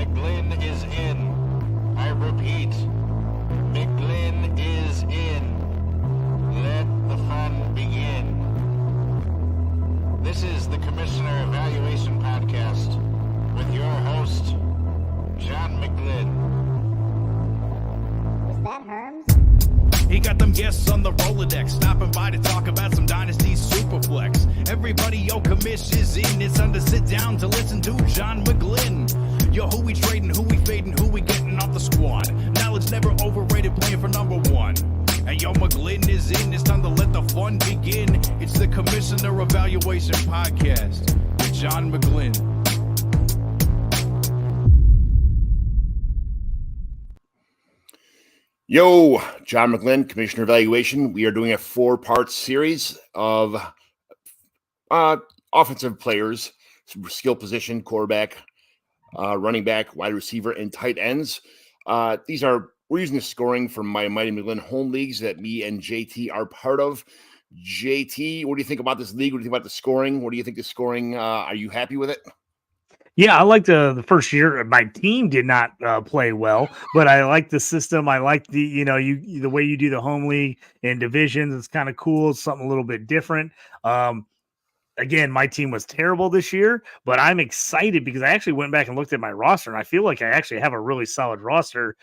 McGlynn is in. I repeat, McGlynn is in. Let the fun begin. This is the Commissioner Evaluation Podcast with your host, John McGlynn. Is that Herms? He got them guests on the Rolodex, stopping by to talk about some Dynasty Superflex. Everybody, yo, commish is in. It's time to sit down to listen to John McGlynn. Yo, who we trading, who we fading, who we getting off the squad. Knowledge never overrated, playing for number one. And yo, McGlynn is in. It's time to let the fun begin. It's the Commissioner Evaluation Podcast with John McGlynn. Yo, John McGlynn, Commissioner Evaluation. We are doing a 4-part series of offensive players, skill position, quarterback, running back, wide receiver, and tight ends. We're using the scoring from my Mighty McGlynn home leagues that me and JT are part of. JT, what do you think about this league? What do you think about the scoring? What do you think the scoring? Are you happy with it? Yeah, I liked the first year. My team did not play well, but I like the system. I like the the way you do the home league and divisions. It's kind of cool. It's something a little bit different. Again, my team was terrible this year, but I'm excited because I actually went back and looked at my roster, and I feel like I actually have a really solid roster,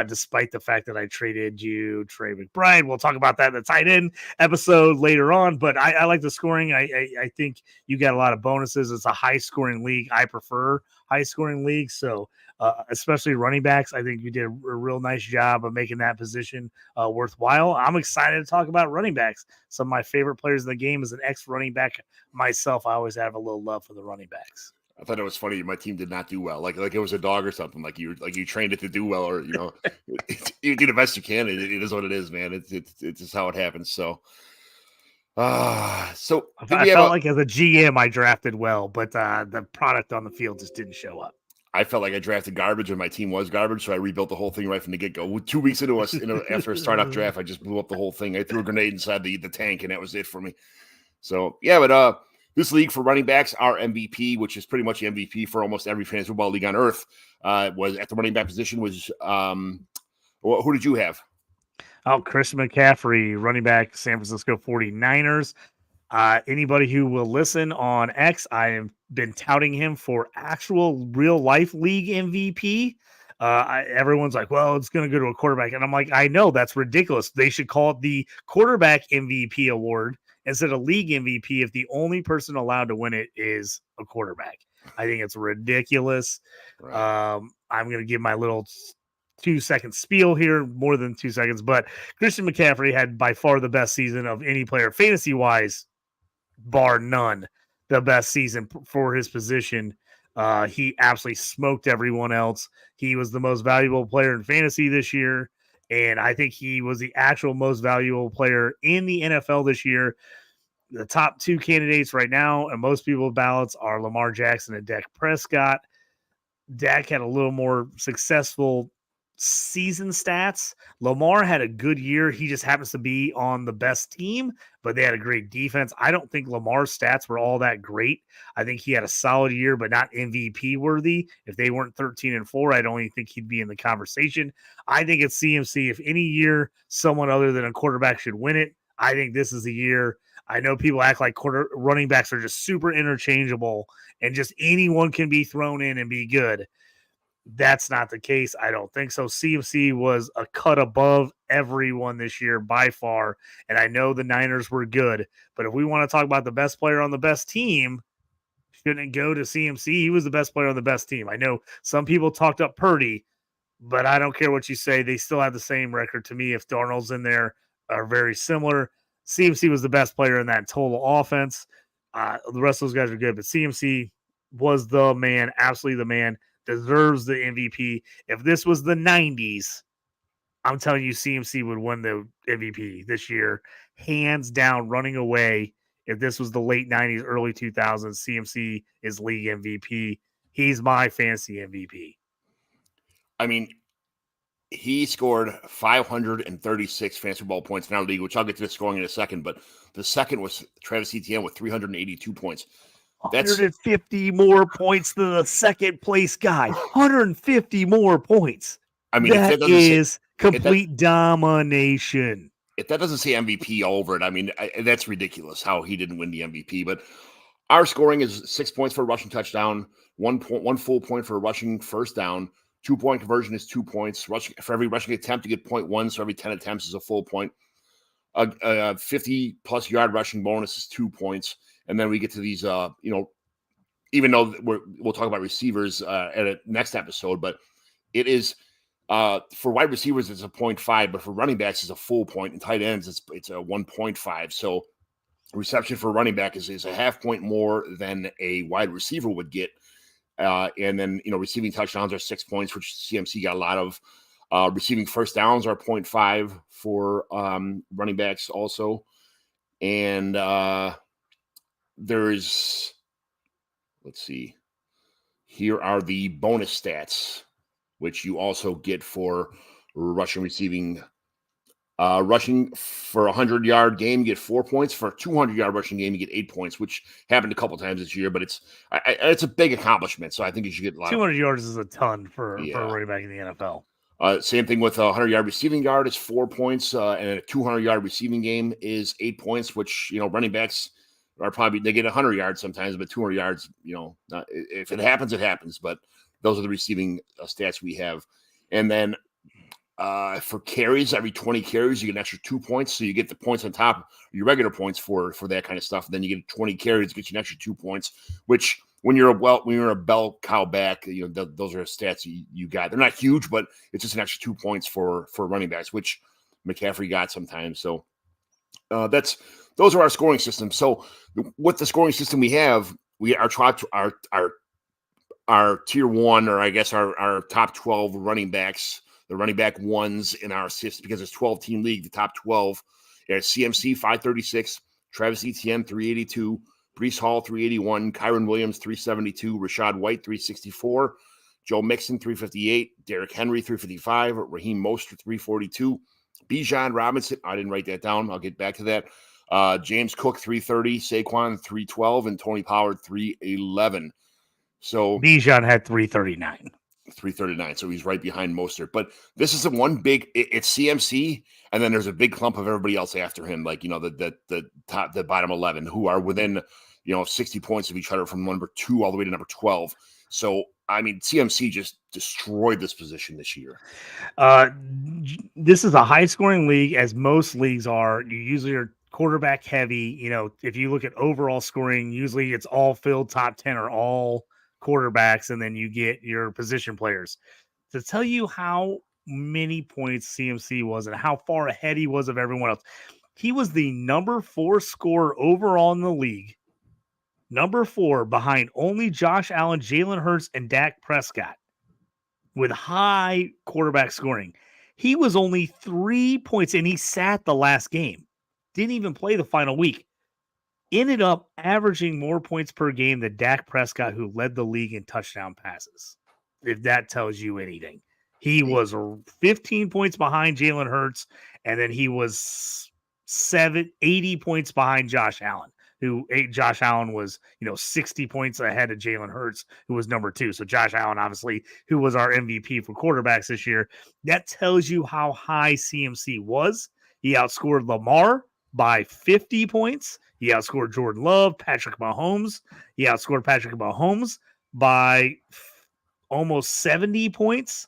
despite the fact that I traded you Trey McBride. We'll talk about that in the tight end episode later on, but I like the scoring. I think you got a lot of bonuses. It's a high-scoring league. I prefer high-scoring leagues, so especially running backs, I think you did a real nice job of making that position worthwhile. I'm excited to talk about running backs. Some of my favorite players in the game. As an ex-running back myself, I always have a little love for the running backs. I thought it was funny. My team did not do well. Like it was a dog or something. Like you trained it to do well, or you do the best you can. It is what it is, man. It's just how it happens. So I felt like as a GM, I drafted well, but the product on the field just didn't show up. I felt like I drafted garbage and my team was garbage, so I rebuilt the whole thing right from the get-go. 2 weeks into us, after a startup draft, I just blew up the whole thing. I threw a grenade inside the tank, and that was it for me. So, yeah, but this league for running backs, our MVP, which is pretty much the MVP for almost every fantasy football league on earth, was at the running back position was who did you have? Oh, Christian McCaffrey, running back, San Francisco 49ers. Anybody who will listen on X, I have been touting him for actual real life league MVP. Everyone's like, well, it's going to go to a quarterback. And I'm like, I know that's ridiculous. They should call it the quarterback MVP award instead of league MVP if the only person allowed to win it is a quarterback. I think it's ridiculous. Right. I'm going to give my little 2-second spiel here, more than 2 seconds, but Christian McCaffrey had by far the best season of any player fantasy wise, bar none, the best season for his position. He absolutely smoked everyone else. He was the most valuable player in fantasy this year, and I think he was the actual most valuable player in the NFL this year. The top 2 candidates right now, and most people's ballots, are Lamar Jackson and Dak Prescott. Dak had a little more successful season stats. Lamar had a good year. He just happens to be on the best team, but they had a great defense. I don't think Lamar's stats were all that great. I think he had a solid year, but not MVP worthy. If they weren't 13-4, I don't even think he'd be in the conversation. I think it's CMC. If any year someone other than a quarterback should win it, I think this is the year. I know people act like running backs are just super interchangeable and just anyone can be thrown in and be good. That's not the case. I don't think so. CMC was a cut above everyone this year by far. And I know the Niners were good, but if we want to talk about the best player on the best team, shouldn't it go to CMC? He was the best player on the best team. I know some people talked up Purdy, but I don't care what you say. They still have the same record to me. If Darnold's in there, are very similar. CMC was the best player in that total offense. The rest of those guys are good, but CMC was the man, absolutely the man. Deserves the MVP. If this was the 90s, I'm telling you, CMC would win the MVP this year, hands down, running away. If this was the late 90s, early 2000s, CMC is league MVP. He's my fantasy MVP. I mean, he scored 536 fantasy football points in our league, which I'll get to the scoring in a second. But the second was Travis Etienne with 382 points. 150 more points than the second place guy. 150 more points. I mean, that is complete domination. If that doesn't say MVP all over it, I mean, that's ridiculous how he didn't win the MVP. But our scoring is 6 points for a rushing touchdown, 1 full point for a rushing first down, 2-point conversion is 2 points. For every rushing attempt, you get 0.1, so every 10 attempts is a full point. A 50-plus yard rushing bonus is 2 points. And then we get to these, even though we'll talk about receivers at a next episode, but it is for wide receivers, it's a 0.5, but for running backs, it's a full point. And tight ends, it's a 1.5. So reception for running back is a half point more than a wide receiver would get. And then, receiving touchdowns are 6 points, which CMC got a lot of. Receiving first downs are 0.5 for running backs also. And let's see, here are the bonus stats, which you also get for rushing, receiving. Rushing for a 100-yard game, you get 4 points. For a 200-yard rushing game, you get 8 points, which happened a couple times this year, but it's a big accomplishment. So I think you should get a lot. 200 yards is a ton for a running back in the NFL. Same thing with a 100-yard receiving yard is 4 points, and a 200-yard receiving game is 8 points, which, running backs are they get 100 yards sometimes, but 200 yards, if it happens, it happens. But those are the receiving stats we have. And then for carries, every 20 carries, you get an extra 2 points. So you get the points on top of your regular points for that kind of stuff. And then you get 20 carries, gets you an extra 2 points, which when you're a bell cow back, those are stats you got. They're not huge, but it's just an extra 2 points for running backs, which McCaffrey got sometimes. So those are our scoring systems. So with the scoring system we have, our tier one, or I guess our top 12 running backs, the running back ones in our system, because it's 12-team league, the top 12 are CMC 536, Travis Etienne 382, Breece Hall 381, Kyron Williams 372, Rashad White 364, Joe Mixon 358, Derrick Henry 355, Raheem Mostert 342, Bijan Robinson, I didn't write that down, I'll get back to that, James Cook 330, Saquon 312, and Tony Pollard 311. So Bijan had 339. 339, so he's right behind Mostert. But this is it's CMC, and then there's a big clump of everybody else after him, like the bottom 11, who are within 60 points of each other from number 2 all the way to number 12. So I mean, CMC just destroyed this position this year. This is a high scoring league, as most leagues are. You usually are quarterback heavy. If you look at overall scoring, usually it's all filled top 10 are all quarterbacks, and then you get your position players. To tell you how many points CMC was and how far ahead he was of everyone else, he was the number 4 scorer overall in the league, number 4 behind only Josh Allen, Jalen Hurts, and Dak Prescott, with high quarterback scoring. He was only 3 points, and he sat the last game, didn't even play the final week. Ended up averaging more points per game than Dak Prescott, who led the league in touchdown passes. If that tells you anything, he was 15 points behind Jalen Hurts, and then he was 80 points behind Josh Allen, Josh Allen was 60 points ahead of Jalen Hurts, who was number 2. So Josh Allen, obviously, who was our MVP for quarterbacks this year. That tells you how high CMC was. He outscored Lamar by 50 points. He outscored Jordan Love, Patrick Mahomes. He outscored Patrick Mahomes by almost 70 points.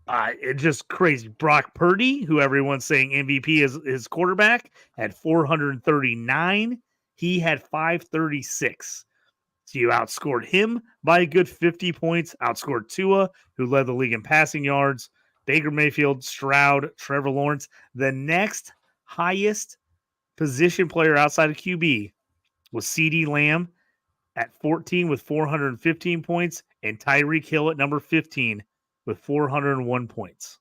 It's just crazy. Brock Purdy, who everyone's saying MVP is his quarterback, had 439. He had 536. So you outscored him by a good 50 points. Outscored Tua, who led the league in passing yards. Baker Mayfield, Stroud, Trevor Lawrence. The next highest position player outside of QB was CeeDee Lamb at 14 with 415 points, and Tyreek Hill at number 15 with 401 points.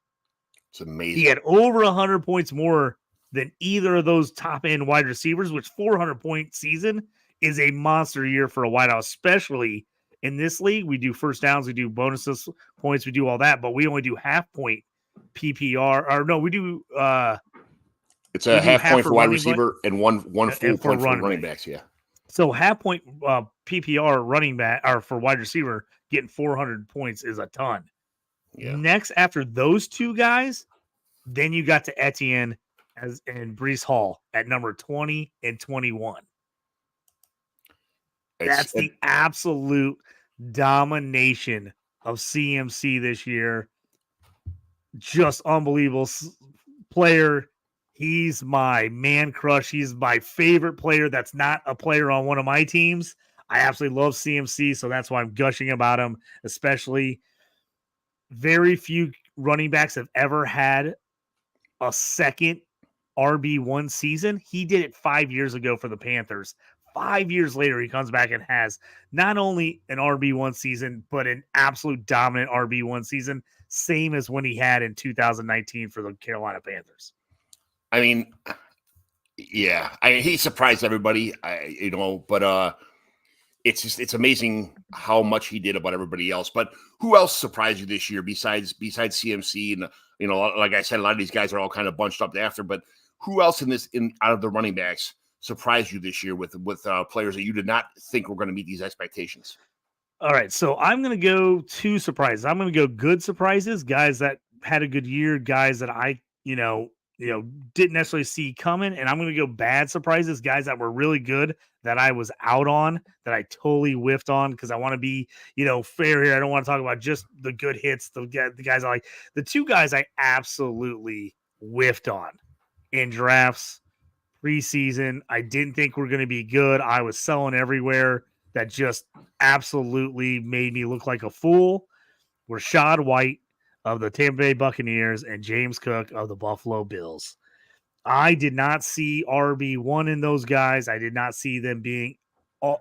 It's amazing. He had over 100 points more than either of those top-end wide receivers, which 400-point season is a monster year for a wideout, especially in this league. We do first downs, we do bonuses points, we do all that, but we only do half-point PPR. Or no, we do it's a half point for wide receiver and one full point for running backs. Yeah. So half point PPR running back or for wide receiver getting 400 points is a ton. Yeah. Next, after those two guys, then you got to Etienne and Brees Hall at number 20 and 21. That's the absolute domination of CMC this year. Just unbelievable player. He's my man crush. He's my favorite player that's not a player on one of my teams. I absolutely love CMC, so that's why I'm gushing about him, especially very few running backs have ever had a second RB1 season. He did it 5 years ago for the Panthers. 5 years later, he comes back and has not only an RB1 season, but an absolute dominant RB1 season, same as when he had in 2019 for the Carolina Panthers. I mean, yeah, he surprised everybody, but it's amazing how much he did about everybody else. But who else surprised you this year besides CMC? And like I said, a lot of these guys are all kind of bunched up after. But who else out of the running backs surprised you this year with players that you did not think were going to meet these expectations? All right, so I'm going to go two surprises. I'm going to go good surprises, guys that had a good year, guys that I didn't necessarily see coming, and I'm going to go bad surprises, guys that were really good that I was out on, that I totally whiffed on because I want to be, fair here. I don't want to talk about just the good hits, the guys I like. The two guys I absolutely whiffed on in drafts preseason. I didn't think were going to be good. I was selling everywhere. That just absolutely made me look like a fool. Rachaad White of the Tampa Bay Buccaneers and James Cook of the Buffalo Bills. I did not see RB1 in those guys. I did not see them being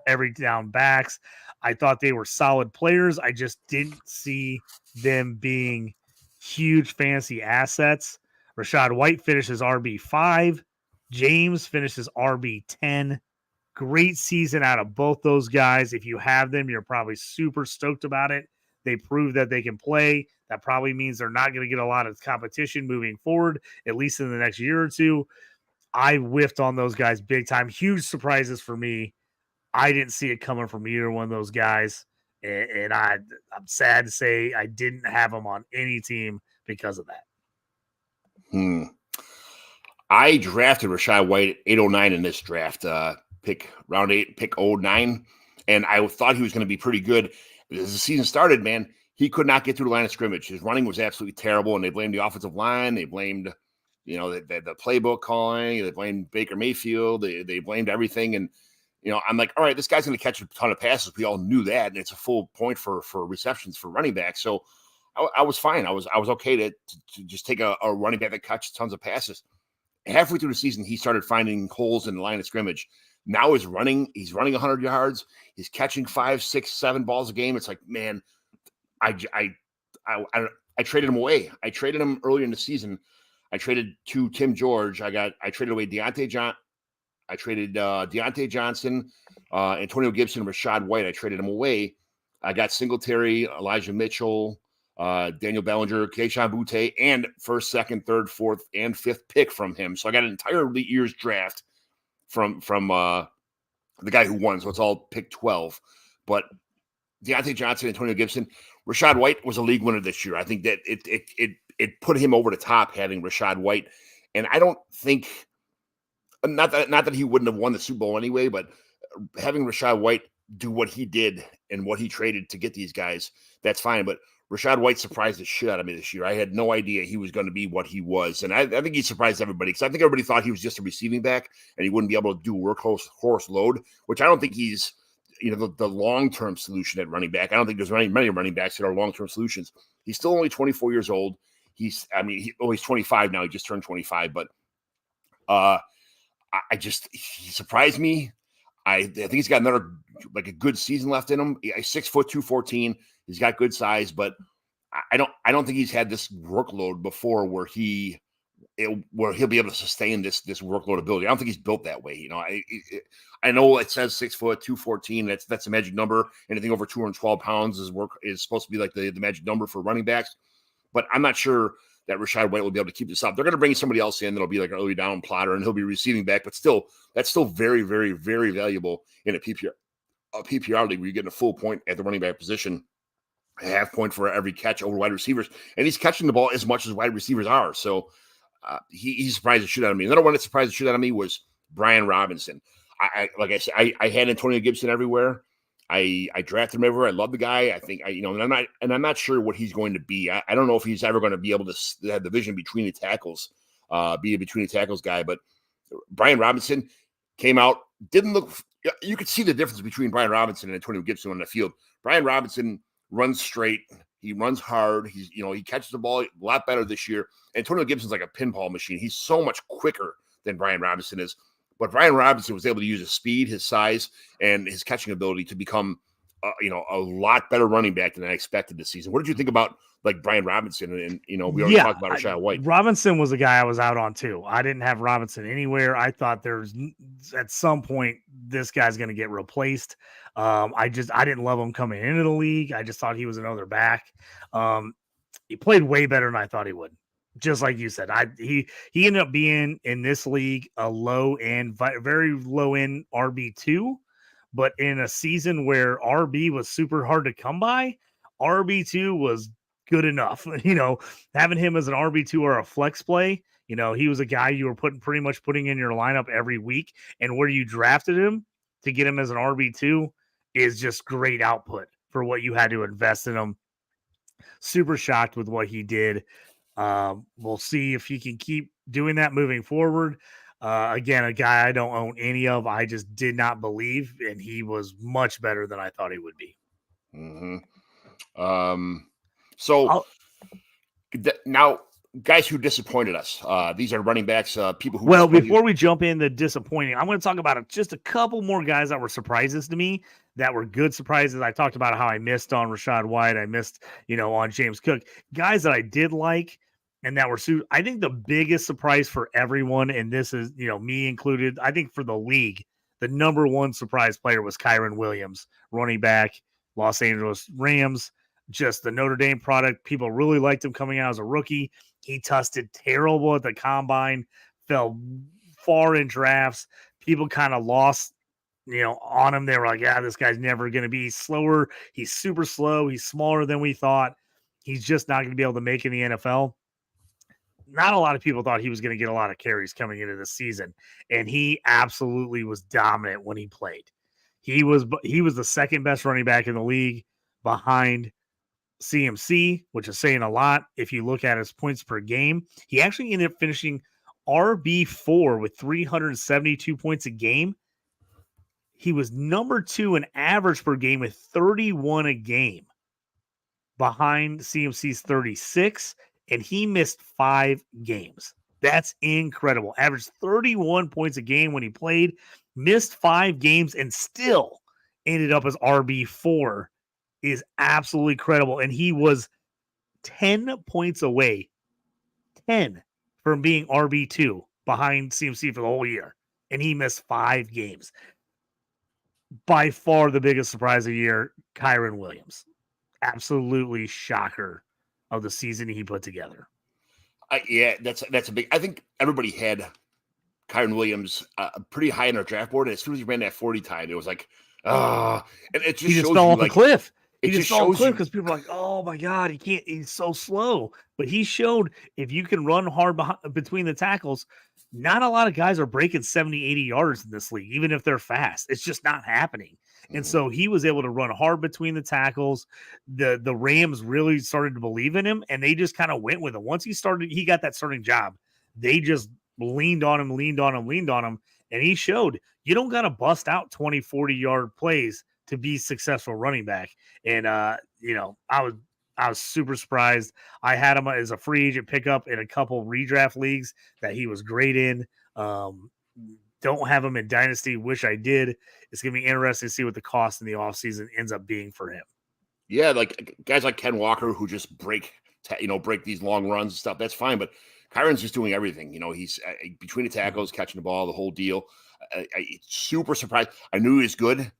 every down backs. I thought they were solid players. I just didn't see them being huge fantasy assets. Rachaad White finishes RB5. James finishes RB10. Great season out of both those guys. If you have them, you're probably super stoked about it. They prove that they can play. That probably means they're not going to get a lot of competition moving forward, at least in the next year or two. I whiffed on those guys big time. Huge surprises for me. I didn't see it coming from either one of those guys. And I'm sad to say I didn't have them on any team because of that. I drafted Rachaad White at 809 in this draft. Pick round 8, pick 09. And I thought he was going to be pretty good. As the season started, man, he could not get through the line of scrimmage. His running was absolutely terrible, and they blamed the offensive line. They blamed, the playbook calling. They blamed Baker Mayfield. They blamed everything. And, I'm like, all right, this guy's going to catch a ton of passes. We all knew that, and it's a full point for receptions for running back. So I was fine. I was okay to just take a running back that catches tons of passes. Halfway through the season, he started finding holes in the line of scrimmage. Now he's running 100 yards. He's catching 5, 6, 7 balls a game. It's like, man, I traded him away. I traded him earlier in the season. I traded to Tim George. I traded away Deontay Johnson, Antonio Gibson, Rachaad White. I traded him away. I got Singletary, Elijah Mitchell, Daniel Bellinger, Kayshon Boutte, and first, second, third, fourth, and fifth pick from him. So I got an entire year's draft from the guy who won. So it's all pick 12. But Deontay Johnson, Antonio Gibson, Rachaad White was a league winner this year. I think that it put him over the top having Rachaad White. And I don't think, not that he wouldn't have won the Super Bowl anyway, but having Rachaad White do what he did and what he traded to get these guys, that's fine. But Rachaad White surprised the shit out of me this year. I had no idea he was going to be what he was. And I think he surprised everybody because I think everybody thought he was just a receiving back and he wouldn't be able to do workhorse load, which I don't think he's, the long-term solution at running back. I don't think there's many running backs that are long-term solutions. He's still only 24 years old. He's 25 now. He just turned 25, but he surprised me. I think he's got another, a good season left in him. He's 6 foot 214. He's got good size, but I don't think he's had this workload before where he'll be able to sustain this workload ability. I don't think he's built that way. I know it says 6 foot 214. That's a magic number. Anything over 212 pounds is supposed to be like the magic number for running backs, but I'm not sure that Rachaad White will be able to keep this up. They're going to bring somebody else in that'll be like an early down plotter, and he'll be receiving back. But still, that's still very, very, very valuable in a PPR league where you're getting a full point at the running back position, a half point for every catch over wide receivers. And he's catching the ball as much as wide receivers are. So he surprised the shit out of me. Another one that surprised the shit out of me was Brian Robinson. Like I said, I had Antonio Gibson everywhere. I drafted him everywhere. I love the guy. I think and I'm not sure what he's going to be. I don't know if he's ever going to be able to have the vision between the tackles, be a between the tackles guy. But Brian Robinson came out, didn't look. You could see the difference between Brian Robinson and Antonio Gibson on the field. Brian Robinson runs straight. He runs hard. He catches the ball a lot better this year. Antonio Gibson's like a pinball machine. He's so much quicker than Brian Robinson is. But Brian Robinson was able to use his speed, his size, and his catching ability to become, a lot better running back than I expected this season. What did you think about like Brian Robinson? And we already talked about Rachaad White. Robinson was a guy I was out on too. I didn't have Robinson anywhere. I thought at some point this guy's going to get replaced. I didn't love him coming into the league. I just thought he was another back. He played way better than I thought he would. Just like you said, he ended up being in this league a low end, very low end RB2, but in a season where RB was super hard to come by, RB2 was good enough. Having him as an RB2 or a flex play, he was a guy you were pretty much putting in your lineup every week, and where you drafted him to get him as an RB2 is just great output for what you had to invest in him. Super shocked with what he did. We'll see if he can keep doing that moving forward. Again, a guy I don't own any of. I just did not believe, and he was much better than I thought he would be. Mm-hmm. Now, guys who disappointed us. These are running backs. People who. Well, before we jump into disappointing, I'm going to talk about just a couple more guys that were surprises to me. That were good surprises. I talked about how I missed on Rachaad White. I missed, on James Cook. Guys that I did like and that were I think the biggest surprise for everyone, and this is, me included, I think for the league, the number one surprise player was Kyren Williams, running back, Los Angeles Rams, just the Notre Dame product. People really liked him coming out as a rookie. He tested terrible at the combine, fell far in drafts. People kind of lost on him. They were like, this guy's never going to be slower. He's super slow. He's smaller than we thought. He's just not going to be able to make in the NFL. Not a lot of people thought he was going to get a lot of carries coming into this season, and he absolutely was dominant when he played. He was the second best running back in the league behind CMC, which is saying a lot. If you look at his points per game, he actually ended up finishing RB4 with 372 points a game. He was number 2 in average per game with 31 a game behind CMC's 36, and he missed 5 games. That's incredible. Averaged 31 points a game when he played, missed 5 games, and still ended up as RB4 is absolutely credible. And he was 10 points away, 10 from being RB2 behind CMC for the whole year. And he missed 5 games. By far the biggest surprise of the year, Kyren Williams. Absolutely shocker of the season he put together. That's a big. I think everybody had Kyren Williams pretty high on our draft board, and as soon as he ran that 40 time, it was like, and it just he just shows fell you, off like, the cliff. It He just fell off the cliff because people are like, oh my God, he can't. He's so slow. But he showed if you can run hard between the tackles, not a lot of guys are breaking 70, 80 yards in this league, even if they're fast. It's just not happening. And so he was able to run hard between the tackles. The Rams really started to believe in him, and they just kind of went with him. Once he got that starting job, they just leaned on him, and he showed you don't got to bust out 20, 40-yard plays to be successful running back. And, I was super surprised. I had him as a free agent pickup in a couple redraft leagues that he was great in. Don't have him in Dynasty. Wish I did. It's going to be interesting to see what the cost in the offseason ends up being for him. Yeah, like guys like Ken Walker who just break these long runs and stuff. That's fine, but Kyron's just doing everything. He's between the tackles, catching the ball, the whole deal. Super surprised. I knew he was good.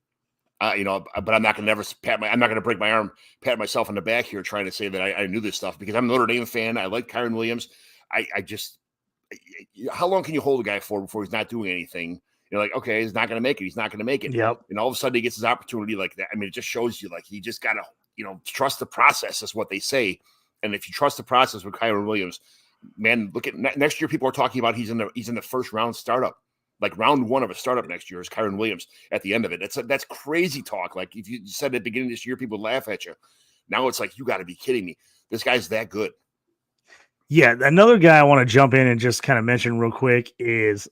But I'm not going to never I'm not going to break my arm, pat myself on the back here trying to say that I knew this stuff because I'm a Notre Dame fan. I like Kyron Williams. How long can you hold a guy for before he's not doing anything? You're like, okay, he's not going to make it. He's not going to make it. Yep. And all of a sudden he gets his opportunity like that. I mean, it just shows you like he just got to, trust the process is what they say. And if you trust the process with Kyron Williams, man, look at next year. People are talking about he's in the first round startup. Like round one of a startup next year is Kyron Williams at the end of it. That's crazy talk. Like if you said at the beginning of this year, people would laugh at you. Now it's like, you got to be kidding me. This guy's that good. Yeah. Another guy I want to jump in and just kind of mention real quick is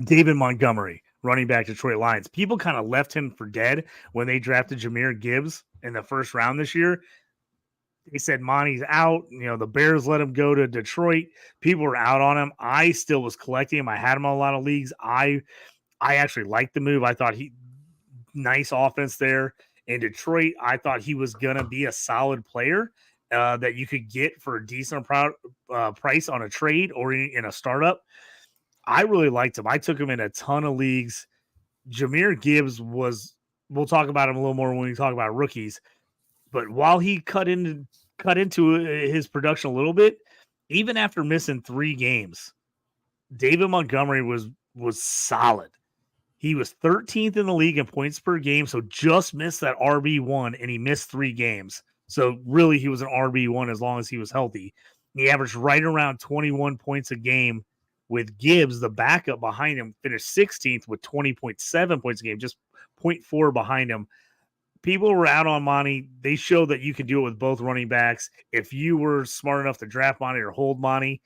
David Montgomery, running back Detroit Lions. People kind of left him for dead when they drafted Jahmyr Gibbs in the first round this year. They said Monty's out. The Bears let him go to Detroit. People were out on him. I still was collecting him. I had him on a lot of leagues. I actually liked the move. I thought nice offense there in Detroit. I thought he was going to be a solid player that you could get for a decent price on a trade or in a startup. I really liked him. I took him in a ton of leagues. Jahmyr Gibbs we'll talk about him a little more when we talk about rookies. But while he cut into his production a little bit, even after missing 3 games, David Montgomery was solid. He was 13th in the league in points per game, so just missed that RB1, and he missed 3 games. So really, he was an RB1 as long as he was healthy. He averaged right around 21 points a game. With Gibbs, the backup behind him, finished 16th with 20.7 points a game, just 0.4 behind him. People were out on Monty. They showed that you can do it with both running backs. If you were smart enough to draft Monty or hold Monty,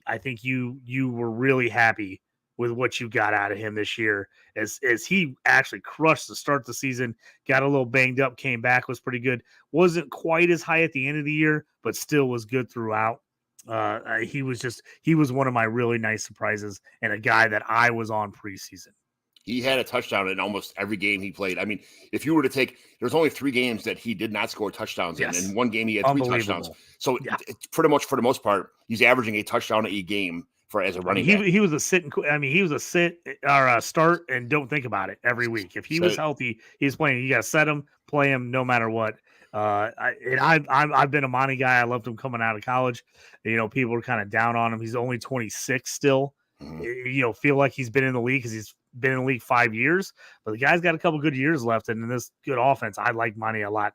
I think you were really happy with what you got out of him this year as he actually crushed to start the season, got a little banged up, came back, was pretty good. Wasn't quite as high at the end of the year, but still was good throughout. He was one of my really nice surprises and a guy that I was on preseason. He had a touchdown in almost every game he played. I mean, if you were to take, there's only 3 games that he did not score touchdowns in. In one game, he had 3 touchdowns. So pretty much for the most part, he's averaging a touchdown a game as a running back. He was a sit. He was a sit or a start and don't think about it every week. If he was healthy, he's playing. You got to set him, play him no matter what. I've been a Monty guy. I loved him coming out of college. People were kind of down on him. He's only 26 still. Mm-hmm. Feel like he's been in the league because he's been in the league 5 years, but the guy's got a couple good years left. And in this good offense, I like Monty a lot.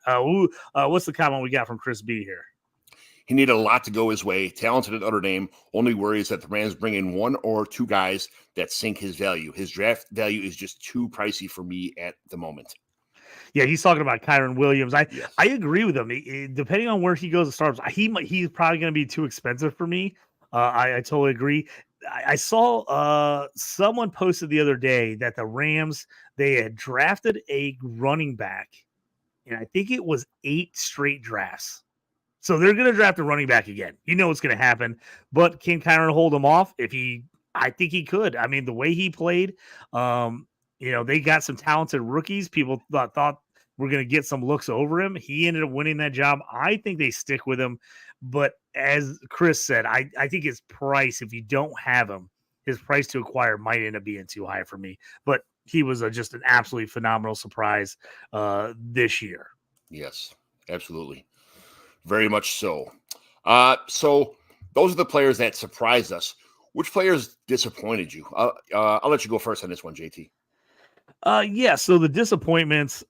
What's the comment we got from Chris B here? He needed a lot to go his way. Talented at Notre Dame. Only worry is that the Rams bring in 1 or 2 guys that sink his value. His draft value is just too pricey for me at the moment. Yeah, he's talking about Kyron Williams. I agree with him. Depending on where he goes to start, he's probably going to be too expensive for me. I totally agree. I saw someone posted the other day that the Rams, they had drafted a running back, and I think it was 8 straight drafts. So they're going to draft a running back again. What's going to happen. But can Kyron hold him off? I think he could. I mean, the way he played, they got some talented rookies. People thought we're going to get some looks over him. He ended up winning that job. I think they stick with him. But as Chris said, I think his price, if you don't have him, his price to acquire might end up being too high for me. But he was just an absolutely phenomenal surprise this year. Yes, absolutely. Very much so. So those are the players that surprised us. Which players disappointed you? I'll let you go first on this one, JT. So the disappointments,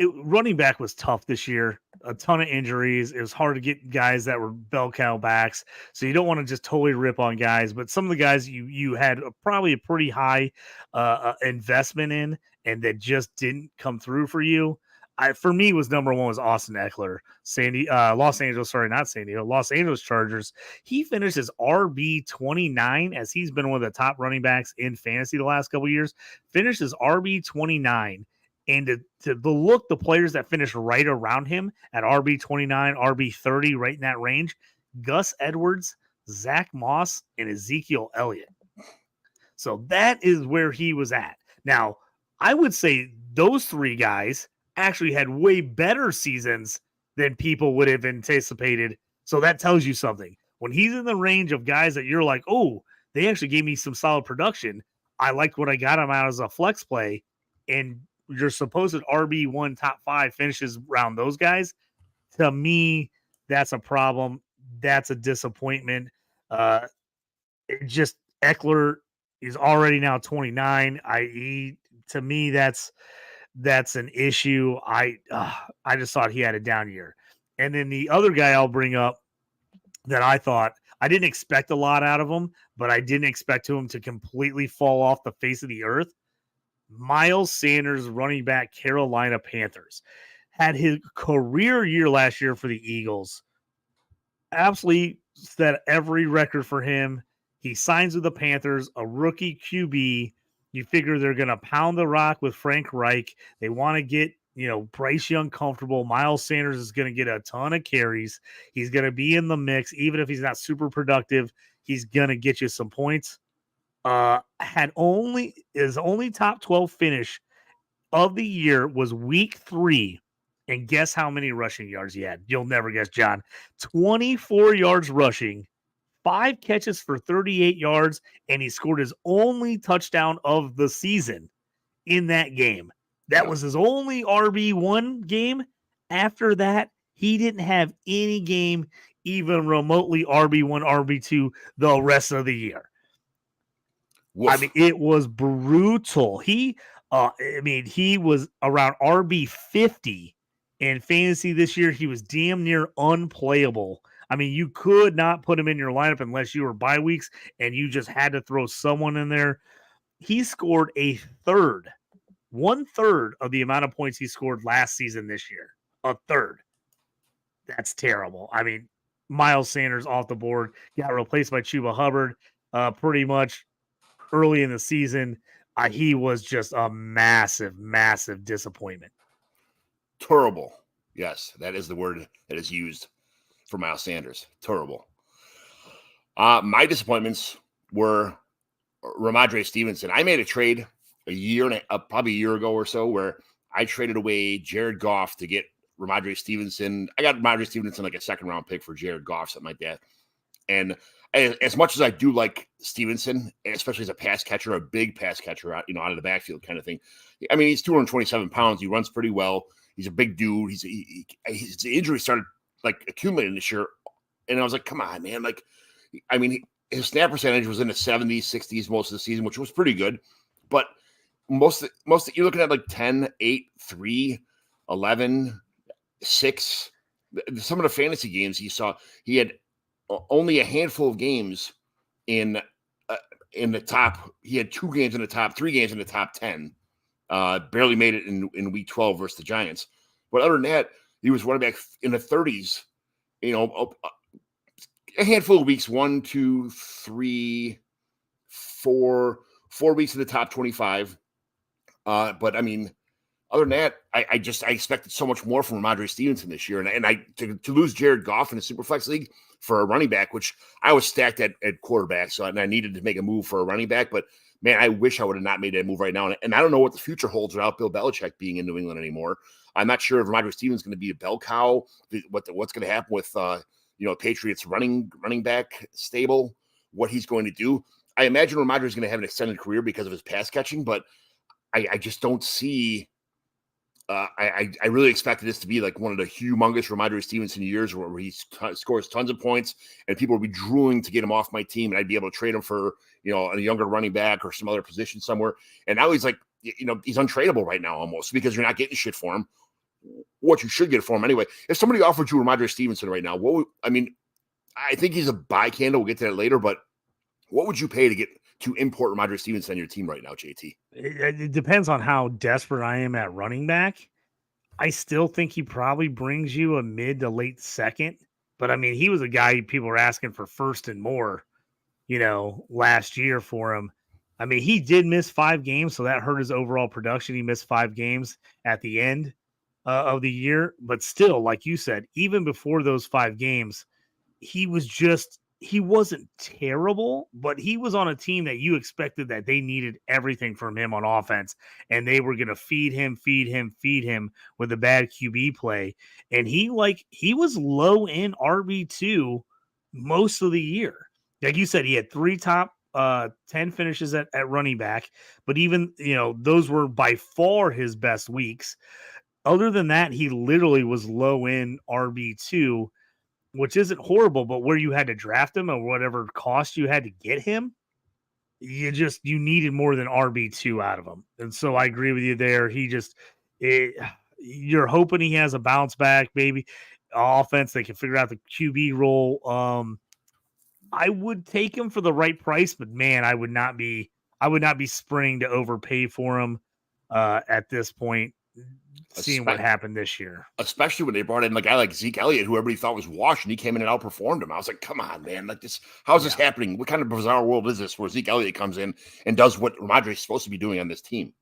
running back was tough this year. A ton of injuries. It was hard to get guys that were bell cow backs. So you don't want to just totally rip on guys, but some of the guys you had probably a pretty high investment in and that just didn't come through for you. For me, was number 1 was Austin Eckler, Los Angeles Chargers. He finished as RB 29 as he's been one of the top running backs in fantasy the last couple of years. Finished as RB 29, and to look the players that finished right around him at RB 29, RB 30, right in that range: Gus Edwards, Zach Moss, and Ezekiel Elliott. So that is where he was at. Now, I would say those 3 guys actually had way better seasons than people would have anticipated. So that tells you something. When he's in the range of guys that you're like, oh, they actually gave me some solid production. I liked what I got him out as a flex play. and your supposed RB1 top 5 finishes around those guys, to me, that's a problem. That's a disappointment. Just Eckler is already now 29. To me, that's an issue. I just thought he had a down year. And then the other guy I'll bring up that I thought I didn't expect a lot out of him, but I didn't expect him to completely fall off the face of the earth. Miles Sanders, running back, Carolina Panthers, had his career year last year for the Eagles. Absolutely set every record for him. He signs with the Panthers, a rookie QB. You figure they're going to pound the rock with Frank Reich. They want to get, Bryce Young comfortable. Miles Sanders is going to get a ton of carries. He's going to be in the mix. Even if he's not super productive, he's going to get you some points. His only top 12 finish of the year was week 3. And guess how many rushing yards he had? You'll never guess, John. 24 yards rushing, 5 catches for 38 yards, and he scored his only touchdown of the season in that game. That was his only RB1 game. After that, he didn't have any game even remotely RB1, RB2 the rest of the year. Woof. I mean, it was brutal. He was around RB 50 in fantasy this year. He was damn near unplayable. I mean, you could not put him in your lineup unless you were bye weeks and you just had to throw someone in there. He scored 1/3 of the amount of points he scored last season this year. 1/3. That's terrible. I mean, Miles Sanders off the board, got replaced by Chuba Hubbard pretty much early in the season. He was just a massive, massive disappointment. Terrible. Yes, that is the word that is used for Miles Sanders. Terrible. My disappointments were Ramondre Stevenson. I made a trade probably a year ago or so, where I traded away Jared Goff to get Ramondre Stevenson. I got Ramondre Stevenson like a second round pick for Jared Goff, something like that. And as much as I do like Stevenson, especially as a pass catcher, a big pass catcher, out of the backfield kind of thing. I mean, he's 227 pounds. He runs pretty well. He's a big dude. His injury started like accumulating this year. And I was like, come on, man. Like, I mean, his snap percentage was in the 70s, 60s most of the season, which was pretty good. But most you're looking at like 10, 8, 3, 11, 6. Some of the fantasy games he saw, he had only a handful of games in the top. He had 2 games in the top, 3 games in the top 10. Barely made it in week 12 versus the Giants. But other than that, he was running back in the 30s. A handful of weeks, 1, 2, 3, 4 weeks in the top 25. But I mean, other than that, I expected so much more from Ramondre Stevenson this year. And to lose Jared Goff in a Superflex league for a running back, which I was stacked at quarterback, and I needed to make a move for a running back. But man, I wish I would have not made that move right now. And I don't know what the future holds without Bill Belichick being in New England anymore. I'm not sure if Ramondre Stevenson's going to be a bell cow. What's going to happen with Patriots running back stable? What he's going to do? I imagine Ramondre is going to have an extended career because of his pass catching, but I just don't see. I really expected this to be like one of the humongous Ramondre Stevenson years where he scores tons of points and people will be drooling to get him off my team, and I'd be able to trade him for a younger running back or some other position somewhere. And now he's like, he's untradeable right now almost because you're not getting shit for him. What you should get for him anyway. If somebody offered you Ramondre Stevenson right now, I think he's a buy candidate. We'll get to that later, but what would you pay to import Ramondre Stevenson on your team right now, JT? It depends on how desperate I am at running back. I still think he probably brings you a mid to late second, but I mean, he was a guy people were asking for first and more, last year for him. I mean, he did miss 5 games, so that hurt his overall production. He missed 5 games at the end of the year, but still, like you said, even before those 5 games, he wasn't terrible, but he was on a team that you expected that they needed everything from him on offense, and they were going to feed him with a bad QB play. And he was low in RB2 most of the year. Like you said, he had 3 top 10 finishes at running back, but even, those were by far his best weeks. Other than that, he literally was low in RB2, which isn't horrible, but where you had to draft him or whatever cost you had to get him, you needed more than RB2 out of him. And so I agree with you there. You're hoping he has a bounce back, maybe offense. They can figure out the QB role. I would take him for the right price, but man, I would not be spring to overpay for him at this point, seeing what happened this year. Especially when they brought in a guy like Zeke Elliott, who everybody thought was washed, and he came in and outperformed him. I was like, come on, man. How's this happening? What kind of bizarre world is this where Zeke Elliott comes in and does what Ramondre is supposed to be doing on this team?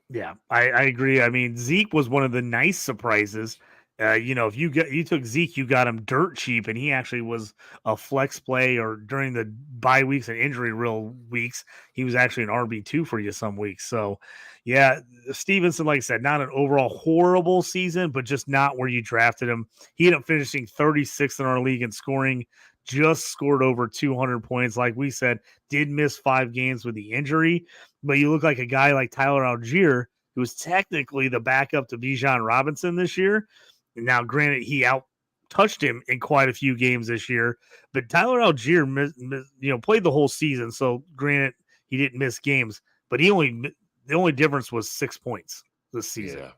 Yeah, I agree. I mean, Zeke was one of the nice surprises. If you took Zeke, you got him dirt cheap, and he actually was a flex play, or during the bye weeks and injury real weeks, he was actually an RB2 for you some weeks. So, yeah, Stevenson, like I said, not an overall horrible season, but just not where you drafted him. He ended up finishing 36th in our league in scoring, just scored over 200 points. Like we said, did miss 5 games with the injury, but you look like a guy like Tyler Algier, who was technically the backup to Bijan Robinson this year. Now, granted, he out-touched him in quite a few games this year, but Tyler Algier played the whole season. So, granted, he didn't miss games, but the only difference was 6 points this season. Yeah,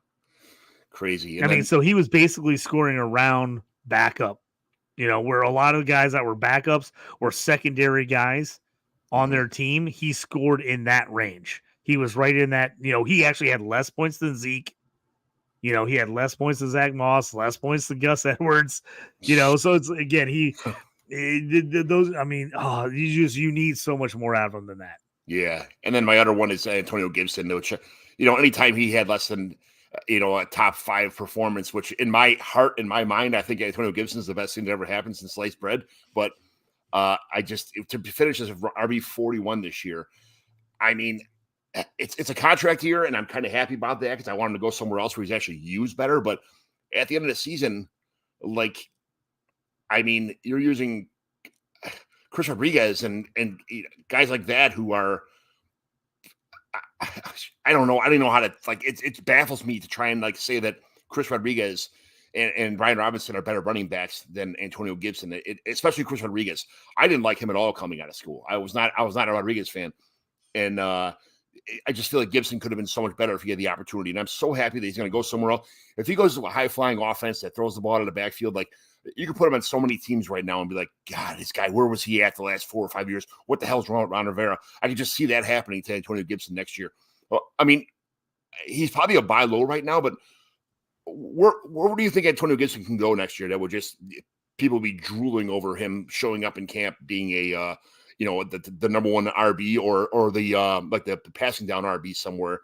crazy. So he was basically scoring around backup. Where a lot of guys that were backups or secondary guys on their team, he scored in that range. He was right in that. He actually had less points than Zeke. He had less points than Zach Moss, less points than Gus Edwards. So it's again you need so much more out of him than that. Yeah, and then my other one is Antonio Gibson, which anytime he had less than a top 5 performance, which in my heart, in my mind, I think Antonio Gibson is the best thing that ever happened since sliced bread. But to finish as RB41 this year, I mean. It's a contract year, and I'm kind of happy about that because I want him to go somewhere else where he's actually used better. But at the end of the season, you're using Chris Rodriguez and guys like that who are, I don't know. I don't know how to it baffles me to try and say that Chris Rodriguez and Brian Robinson are better running backs than Antonio Gibson. Especially Chris Rodriguez. I didn't like him at all coming out of school. I was not a Rodriguez fan, and I just feel like Gibson could have been so much better if he had the opportunity. And I'm so happy that he's going to go somewhere else. If he goes to a high-flying offense that throws the ball out of the backfield, you can put him on so many teams right now and be like, God, this guy, where was he at the last 4 or 5 years? What the hell's wrong with Ron Rivera? I can just see that happening to Antonio Gibson next year. Well, he's probably a buy low right now, but where do you think Antonio Gibson can go next year that would just people be drooling over him showing up in camp being a the number 1 RB or the passing down RB somewhere?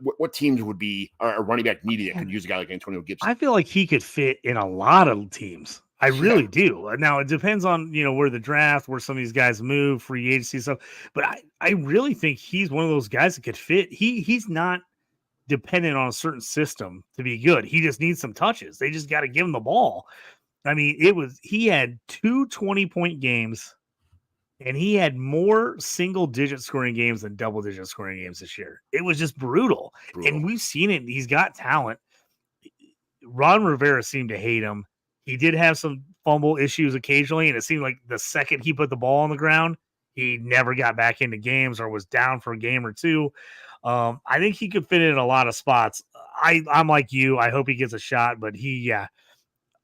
What teams would be a running back needed that could use a guy like Antonio Gibson? I feel like he could fit in a lot of teams. I really do. Now it depends on where the draft, where some of these guys move, free agency stuff. But I really think he's one of those guys that could fit. He's not dependent on a certain system to be good. He just needs some touches. They just got to give him the ball. He had 2 20-point games. And he had more single-digit scoring games than double-digit scoring games this year. It was just brutal. And we've seen it. He's got talent. Ron Rivera seemed to hate him. He did have some fumble issues occasionally, and it seemed like the second he put the ball on the ground, he never got back into games or was down for a game or two. I think he could fit in a lot of spots. I'm like you. I hope he gets a shot, but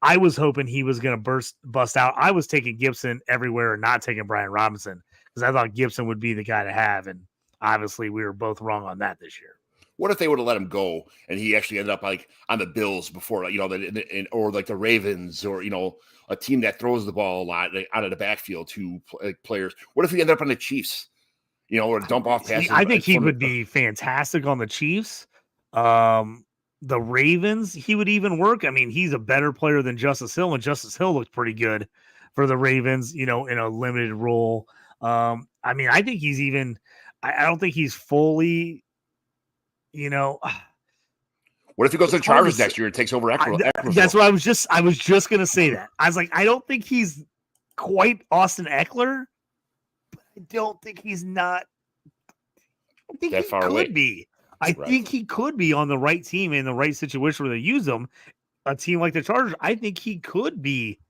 I was hoping he was going to bust out. I was taking Gibson everywhere and not taking Brian Robinson because I thought Gibson would be the guy to have. And obviously we were both wrong on that this year. What if they would have let him go and he actually ended up on the Bills before, or the Ravens or, a team that throws the ball a lot out of the backfield to players? What if he ended up on the Chiefs, or dump off passes? I think he would be fantastic on the Chiefs. The Ravens, he would even work. He's a better player than Justice Hill, and Justice Hill looked pretty good for the Ravens, in a limited role. I think he's even – I don't think he's fully, What if he goes to the Chargers next year and takes over Eckler? That's what I was just going to say that. I was like, I don't think he's quite Austin Eckler, but I don't think he's not. I think That he far could away. be. I Right. think he could be on the right team in the right situation where they use him. A team like the Chargers, I think he could be.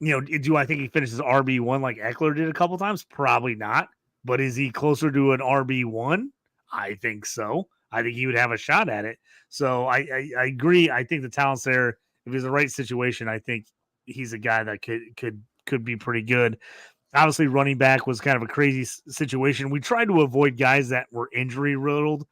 Do I think he finishes RB1 like Eckler did a couple times? Probably not. But is he closer to an RB1? I think so. I think he would have a shot at it. So I agree. I think the talent's there. If he's the right situation, I think he's a guy that could be pretty good. Obviously, running back was kind of a crazy situation. We tried to avoid guys that were injury riddled.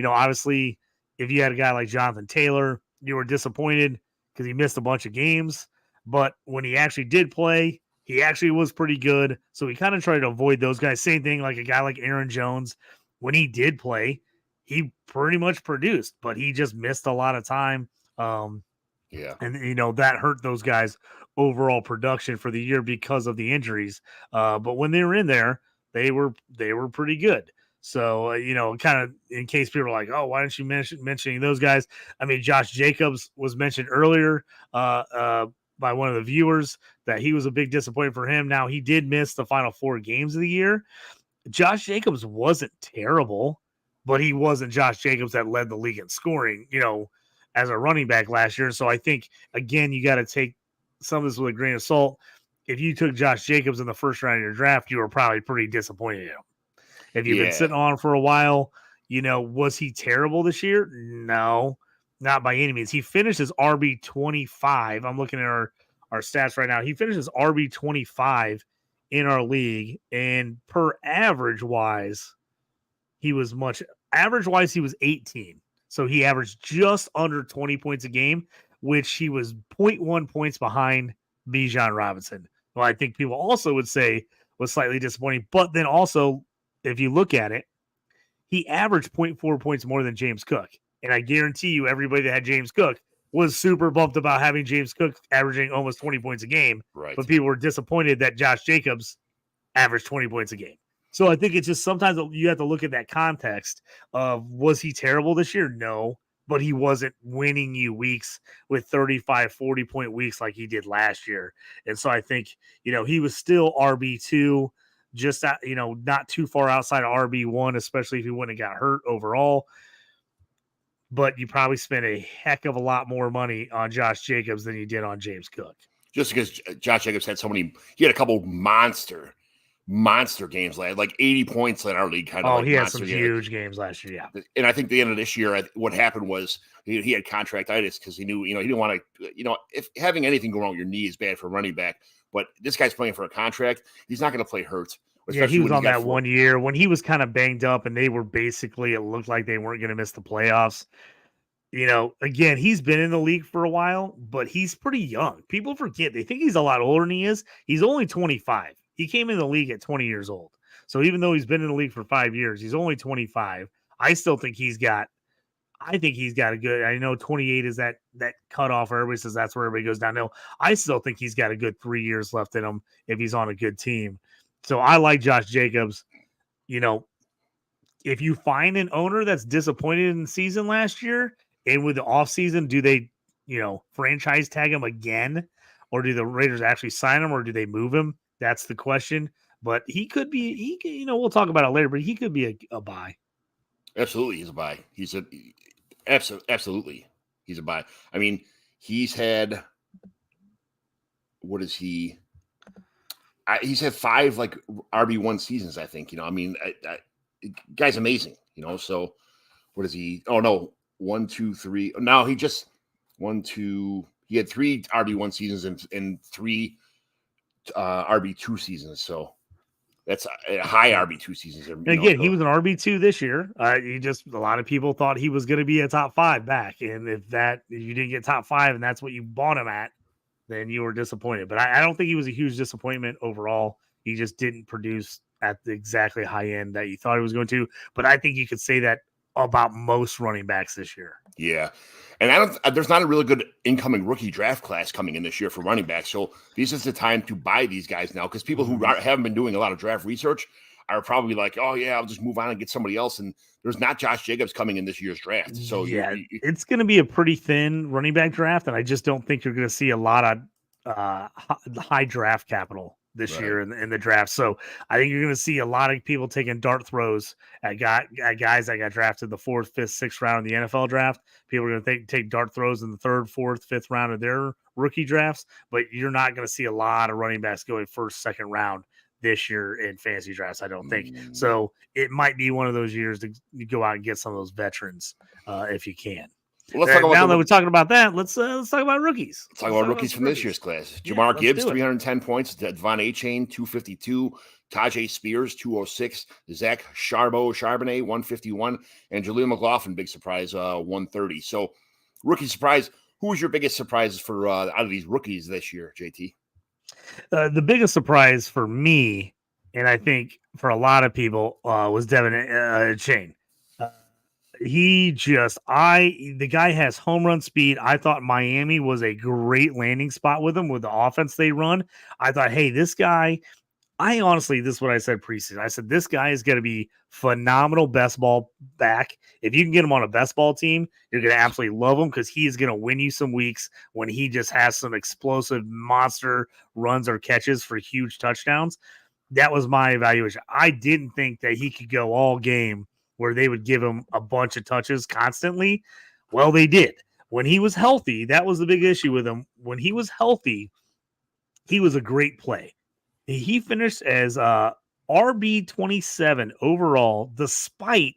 Obviously, if you had a guy like Jonathan Taylor, you were disappointed because he missed a bunch of games. But when he actually did play, he actually was pretty good. So we kind of tried to avoid those guys. Same thing like a guy like Aaron Jones. When he did play, he pretty much produced, but he just missed a lot of time. Yeah. And, that hurt those guys' overall production for the year because of the injuries. But when they were in there, they were pretty good. So, kind of in case people are like, oh, why didn't you mentioning those guys? I mean, Josh Jacobs was mentioned earlier by one of the viewers that he was a big disappointment for him. Now, he did miss the final 4 games of the year. Josh Jacobs wasn't terrible, but he wasn't Josh Jacobs that led the league in scoring, as a running back last year. So I think, again, you got to take some of this with a grain of salt. If you took Josh Jacobs in the first round of your draft, you were probably pretty disappointed in him. If you've been sitting on for a while, was he terrible this year? No, not by any means. He finished as RB25. I'm looking at our stats right now. He finishes RB25 in our league, and per average wise, he was 18. So he averaged just under 20 points a game, which he was 0.1 points behind Bijan Robinson. Well, I think people also would say was slightly disappointing. But then also, if you look at it, he averaged 0.4 points more than James Cook. And I guarantee you everybody that had James Cook was super bumped about having James Cook averaging almost 20 points a game. Right. But people were disappointed that Josh Jacobs averaged 20 points a game. So I think it's just sometimes you have to look at that context of, was he terrible this year? No, but he wasn't winning you weeks with 35, 40-point weeks like he did last year. And so I think, he was still RB2, just, not too far outside of RB1, especially if he wouldn't have got hurt overall. But you probably spent a heck of a lot more money on Josh Jacobs than you did on James Cook. Just because Josh Jacobs had he had a couple monster games, like 80 points in our league. He had some huge games last year, yeah. And I think the end of this year, what happened was he had contractitis because he knew, he didn't want to, if having anything go wrong with your knee is bad for running back, but this guy's playing for a contract. He's not going to play hurt. Yeah, he was on that 1 year when he was kind of banged up and they were basically, it looked like they weren't going to miss the playoffs. Again, he's been in the league for a while, but he's pretty young. People forget. They think he's a lot older than he is. He's only 25. He came in the league at 20 years old. So even though he's been in the league for 5 years, he's only 25. I still think he's got a good, I know 28 is that cutoff where everybody says that's where everybody goes downhill. I still think he's got a good 3 years left in him if he's on a good team. So I like Josh Jacobs. If you find an owner that's disappointed in the season last year and with the offseason, do they, franchise tag him again? Or do the Raiders actually sign him or do they move him? That's the question. But he could be, we'll talk about it later, but he could be a buy. Absolutely. He's a buy. Absolutely. He's a buy. I mean, he's had, he's had 5 like RB1 seasons, I think, guy's amazing, so what is he? Oh no, 1, 2, 3. Now he just he had 3 RB1 seasons and 3 RB2 seasons. So that's a high RB2 seasons. Again, he was an RB2 this year. A lot of people thought he was going to be a top 5 back. And if you didn't get top 5 and that's what you bought him at, then you were disappointed. But I don't think he was a huge disappointment overall. He just didn't produce at the exactly high end that you thought he was going to. But I think you could say that about most running backs this year. Yeah. And there's not a really good incoming rookie draft class coming in this year for running backs. So this is the time to buy these guys now, because people who haven't been doing a lot of draft research are probably like, oh yeah, I'll just move on and get somebody else. And there's not Josh Jacobs coming in this year's draft. So yeah, it's going to be a pretty thin running back draft. And I just don't think you're going to see a lot of high draft capital this Right. year in the draft. So I think you're going to see a lot of people taking dart throws at guys that got drafted the 4th, 5th, 6th round in the NFL draft. People are going to take dart throws in the 3rd, 4th, 5th round of their rookie drafts, but you're not going to see a lot of running backs going 1st, 2nd round this year in fantasy drafts, I don't think. So it might be one of those years to go out and get some of those veterans if you can. Well, let's talk about now that we're talking about that, let's talk about rookies. Let's talk about rookies from this year's class. Yeah, Jamar let's Gibbs, do it. 310 points. Devon A-Chain, 252. Tajay Spears, 206. Zach Charbonnet, 151. And Jaleel McLaughlin, big surprise, 130. So, rookie surprise. Who was your biggest surprise for out of these rookies this year, JT? The biggest surprise for me, and I think for a lot of people, was Devon A-Chain. The guy has home run speed. I thought Miami was a great landing spot with him with the offense they run. I thought, hey, this guy, this is what I said preseason. I said, this guy is going to be phenomenal best ball back. If you can get him on a best ball team, you're going to absolutely love him because he is going to win you some weeks when he just has some explosive monster runs or catches for huge touchdowns. That was my evaluation. I didn't think that he could go all game where they would give him a bunch of touches constantly. Well, they did. When he was healthy, that was the big issue with him. When he was healthy, he was a great play. He finished as RB27 overall, despite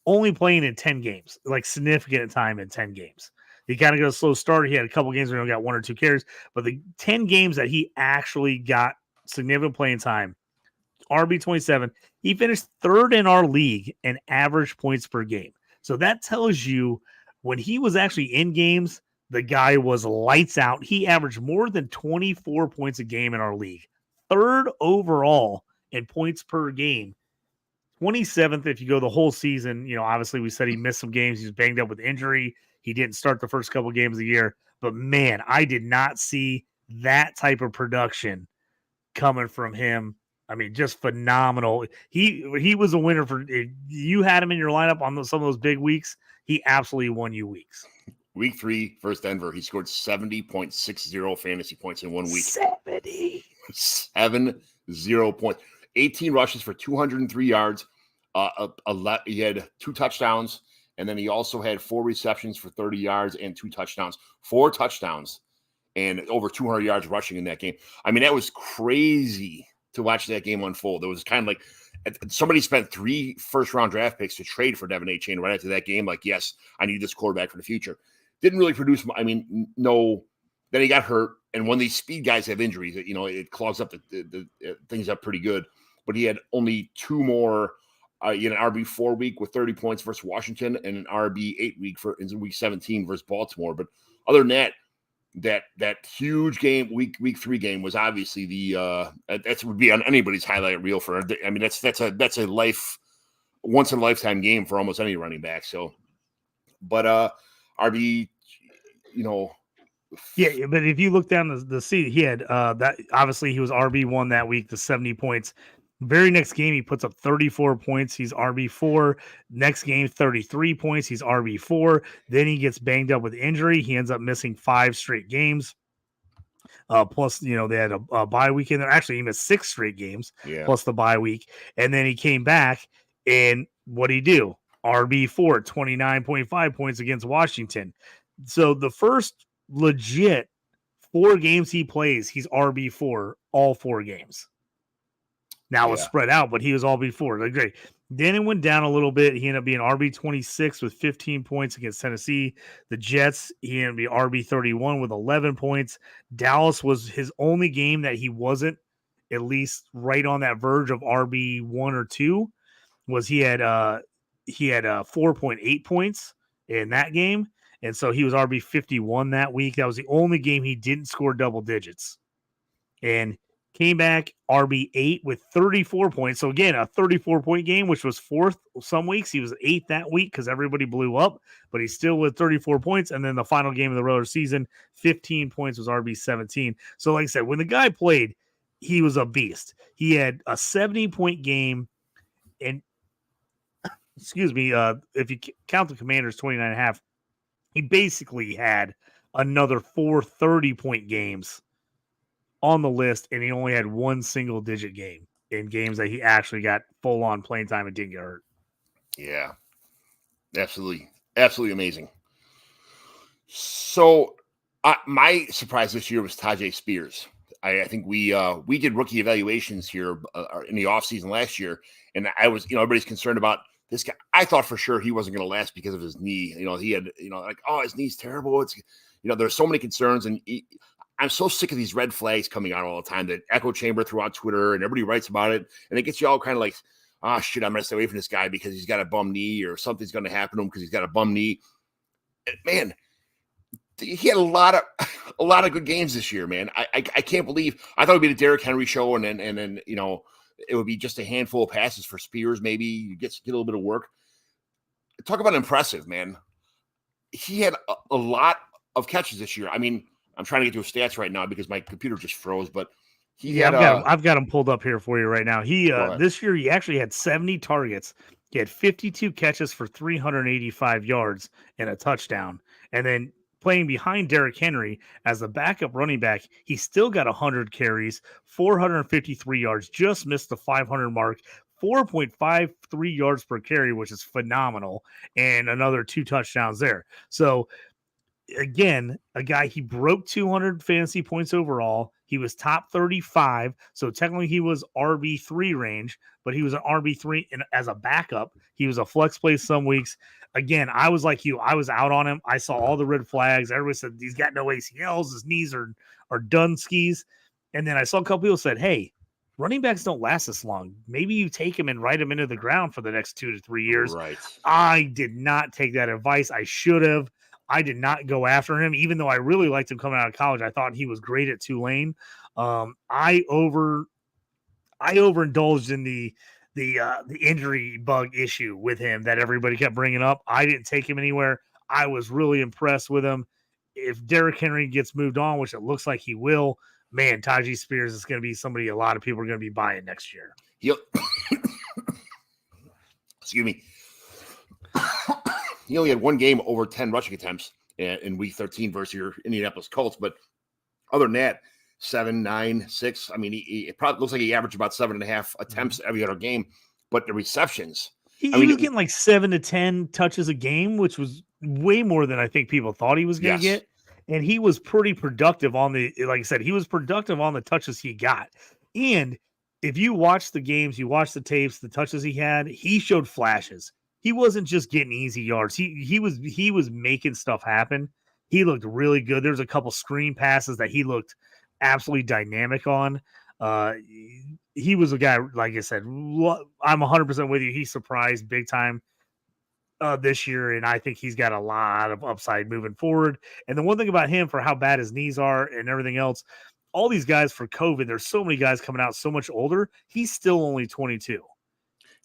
only playing in 10 games, like significant time in 10 games. He kind of got a slow start. He had a couple games where he got 1 or 2 carries, but the 10 games that he actually got significant playing time, RB27, he finished 3rd in our league in average points per game. So that tells you when he was actually in games, the guy was lights out. He averaged more than 24 points a game in our league. 3rd overall in points per game. 27th if you go the whole season. You know, obviously we said he missed some games. He was banged up with injury. He didn't start the first couple games of the year. But, man, I did not see that type of production coming from him. I mean, just phenomenal. He was a winner for if you had him in your lineup on some of those big weeks. He absolutely won you weeks. Week 3 versus Denver, he scored 70.60 fantasy points in 1 week. 70 points. 18 rushes for 203 yards. He had 2 touchdowns, and then he also had 4 receptions for 30 yards and 2 touchdowns. 4 touchdowns and over 200 yards rushing in that game. I mean, that was crazy to watch that game unfold. It was kind of like somebody spent 3 first-round draft picks to trade for Devon A-Chain right after that game. Like, yes, I need this quarterback for the future. Didn't really produce. I mean, no. Then he got hurt, and when these speed guys have injuries, you know, it clogs up the things up pretty good. But he had only 2 more in an RB4 week with 30 points versus Washington, and an RB8 week in week 17 versus Baltimore. But other than that huge game, week 3 game was obviously that would be on anybody's highlight reel for. I mean, that's a once in a lifetime game for almost any running back. So, but RB, you know. Yeah, but if you look down the seat, he had that obviously he was RB1 that week, the 70 points. Very next game, he puts up 34 points. He's RB4. Next game, 33 points. He's RB4. Then he gets banged up with injury. He ends up missing 5 straight games. Plus, you know, they had a bye week in there. Actually, he missed 6 straight games plus the bye week. And then he came back, and what did he do? RB4, 29.5 points against Washington. So the first legit 4 games he plays, he's RB4 all 4 games. Now it's spread out, but he was RB4. Like, great. Then it went down a little bit. He ended up being RB26 with 15 points against Tennessee. The Jets, he ended up being RB31 with 11 points. Dallas was his only game that he wasn't at least right on that verge of RB1 or 2. Was he had 4.8 points in that game. And so he was RB51 that week. That was the only game he didn't score double digits. And came back RB8 with 34 points. So again, a 34-point game, which was 4th some weeks. He was 8th that week because everybody blew up, but he's still with 34 points. And then the final game of the regular season, 15 points was RB17. So like I said, when the guy played, he was a beast. He had a 70-point game. And excuse me, if you count the Commanders 29.5, he basically had another 4 30-point games on the list, and he only had one single-digit game in games that he actually got full-on playing time and didn't get hurt. Yeah, absolutely amazing. So my surprise this year was Tajay Spears. I think we did rookie evaluations here in the offseason last year, and I was, everybody's concerned about this guy. I thought for sure he wasn't going to last because of his knee. He had, like, oh, his knee's terrible. It's, there's so many concerns, and I'm so sick of these red flags coming out all the time. That echo chamber through on Twitter, and everybody writes about it, and it gets you all kind of like, oh shit, I'm going to stay away from this guy because he's got a bum knee, or something's going to happen to him because he's got a bum knee. Man, he had a lot of good games this year, man. I can't believe. I thought it'd be the Derrick Henry show, and then it would be just a handful of passes for Spears. Maybe you get a little bit of work. Talk about impressive, man. He had a lot of catches this year. I mean, I'm trying to get to his stats right now because my computer just froze. But I've got him pulled up here for you right now. He this year he actually had 70 targets. He had 52 catches for 385 yards and a touchdown, and then playing behind Derrick Henry as the backup running back, he still got 100 carries, 453 yards, just missed the 500 mark, 4.53 yards per carry, which is phenomenal, and another 2 touchdowns there. So, again, a guy, he broke 200 fantasy points overall. He was top 35, so technically he was RB3 range, but he was an RB3 as a backup. He was a flex play some weeks. Again, I was like you. I was out on him. I saw all the red flags. Everybody said he's got no ACLs. His knees are done skis. And then I saw a couple people said, hey, running backs don't last this long. Maybe you take him and write him into the ground for the next 2 to 3 years. Right. I did not take that advice. I should have. I did not go after him, even though I really liked him coming out of college. I thought he was great at Tulane. I overindulged in the injury bug issue with him that everybody kept bringing up. I didn't take him anywhere. I was really impressed with him. If Derrick Henry gets moved on, which it looks like he will, man, Tajay Spears is going to be somebody a lot of people are going to be buying next year. Excuse me. He only had one game over 10 rushing attempts in week 13 versus your Indianapolis Colts. But other than that, 7, 9, 6. I mean, it probably looks like he averaged about 7.5 attempts every other game. But the receptions. He was getting like 7 to 10 touches a game, which was way more than I think people thought he was going to get. And he was pretty productive like I said, he was productive on the touches he got. And if you watch the games, you watch the tapes, the touches he had, he showed flashes. He wasn't just getting easy yards. He was making stuff happen. He looked really good. There's a couple screen passes that he looked absolutely dynamic on. He was a guy, like I said, I'm 100% with you. He surprised big time this year, and I think he's got a lot of upside moving forward. And the one thing about him, for how bad his knees are and everything else, all these guys for COVID, there's so many guys coming out so much older. He's still only 22.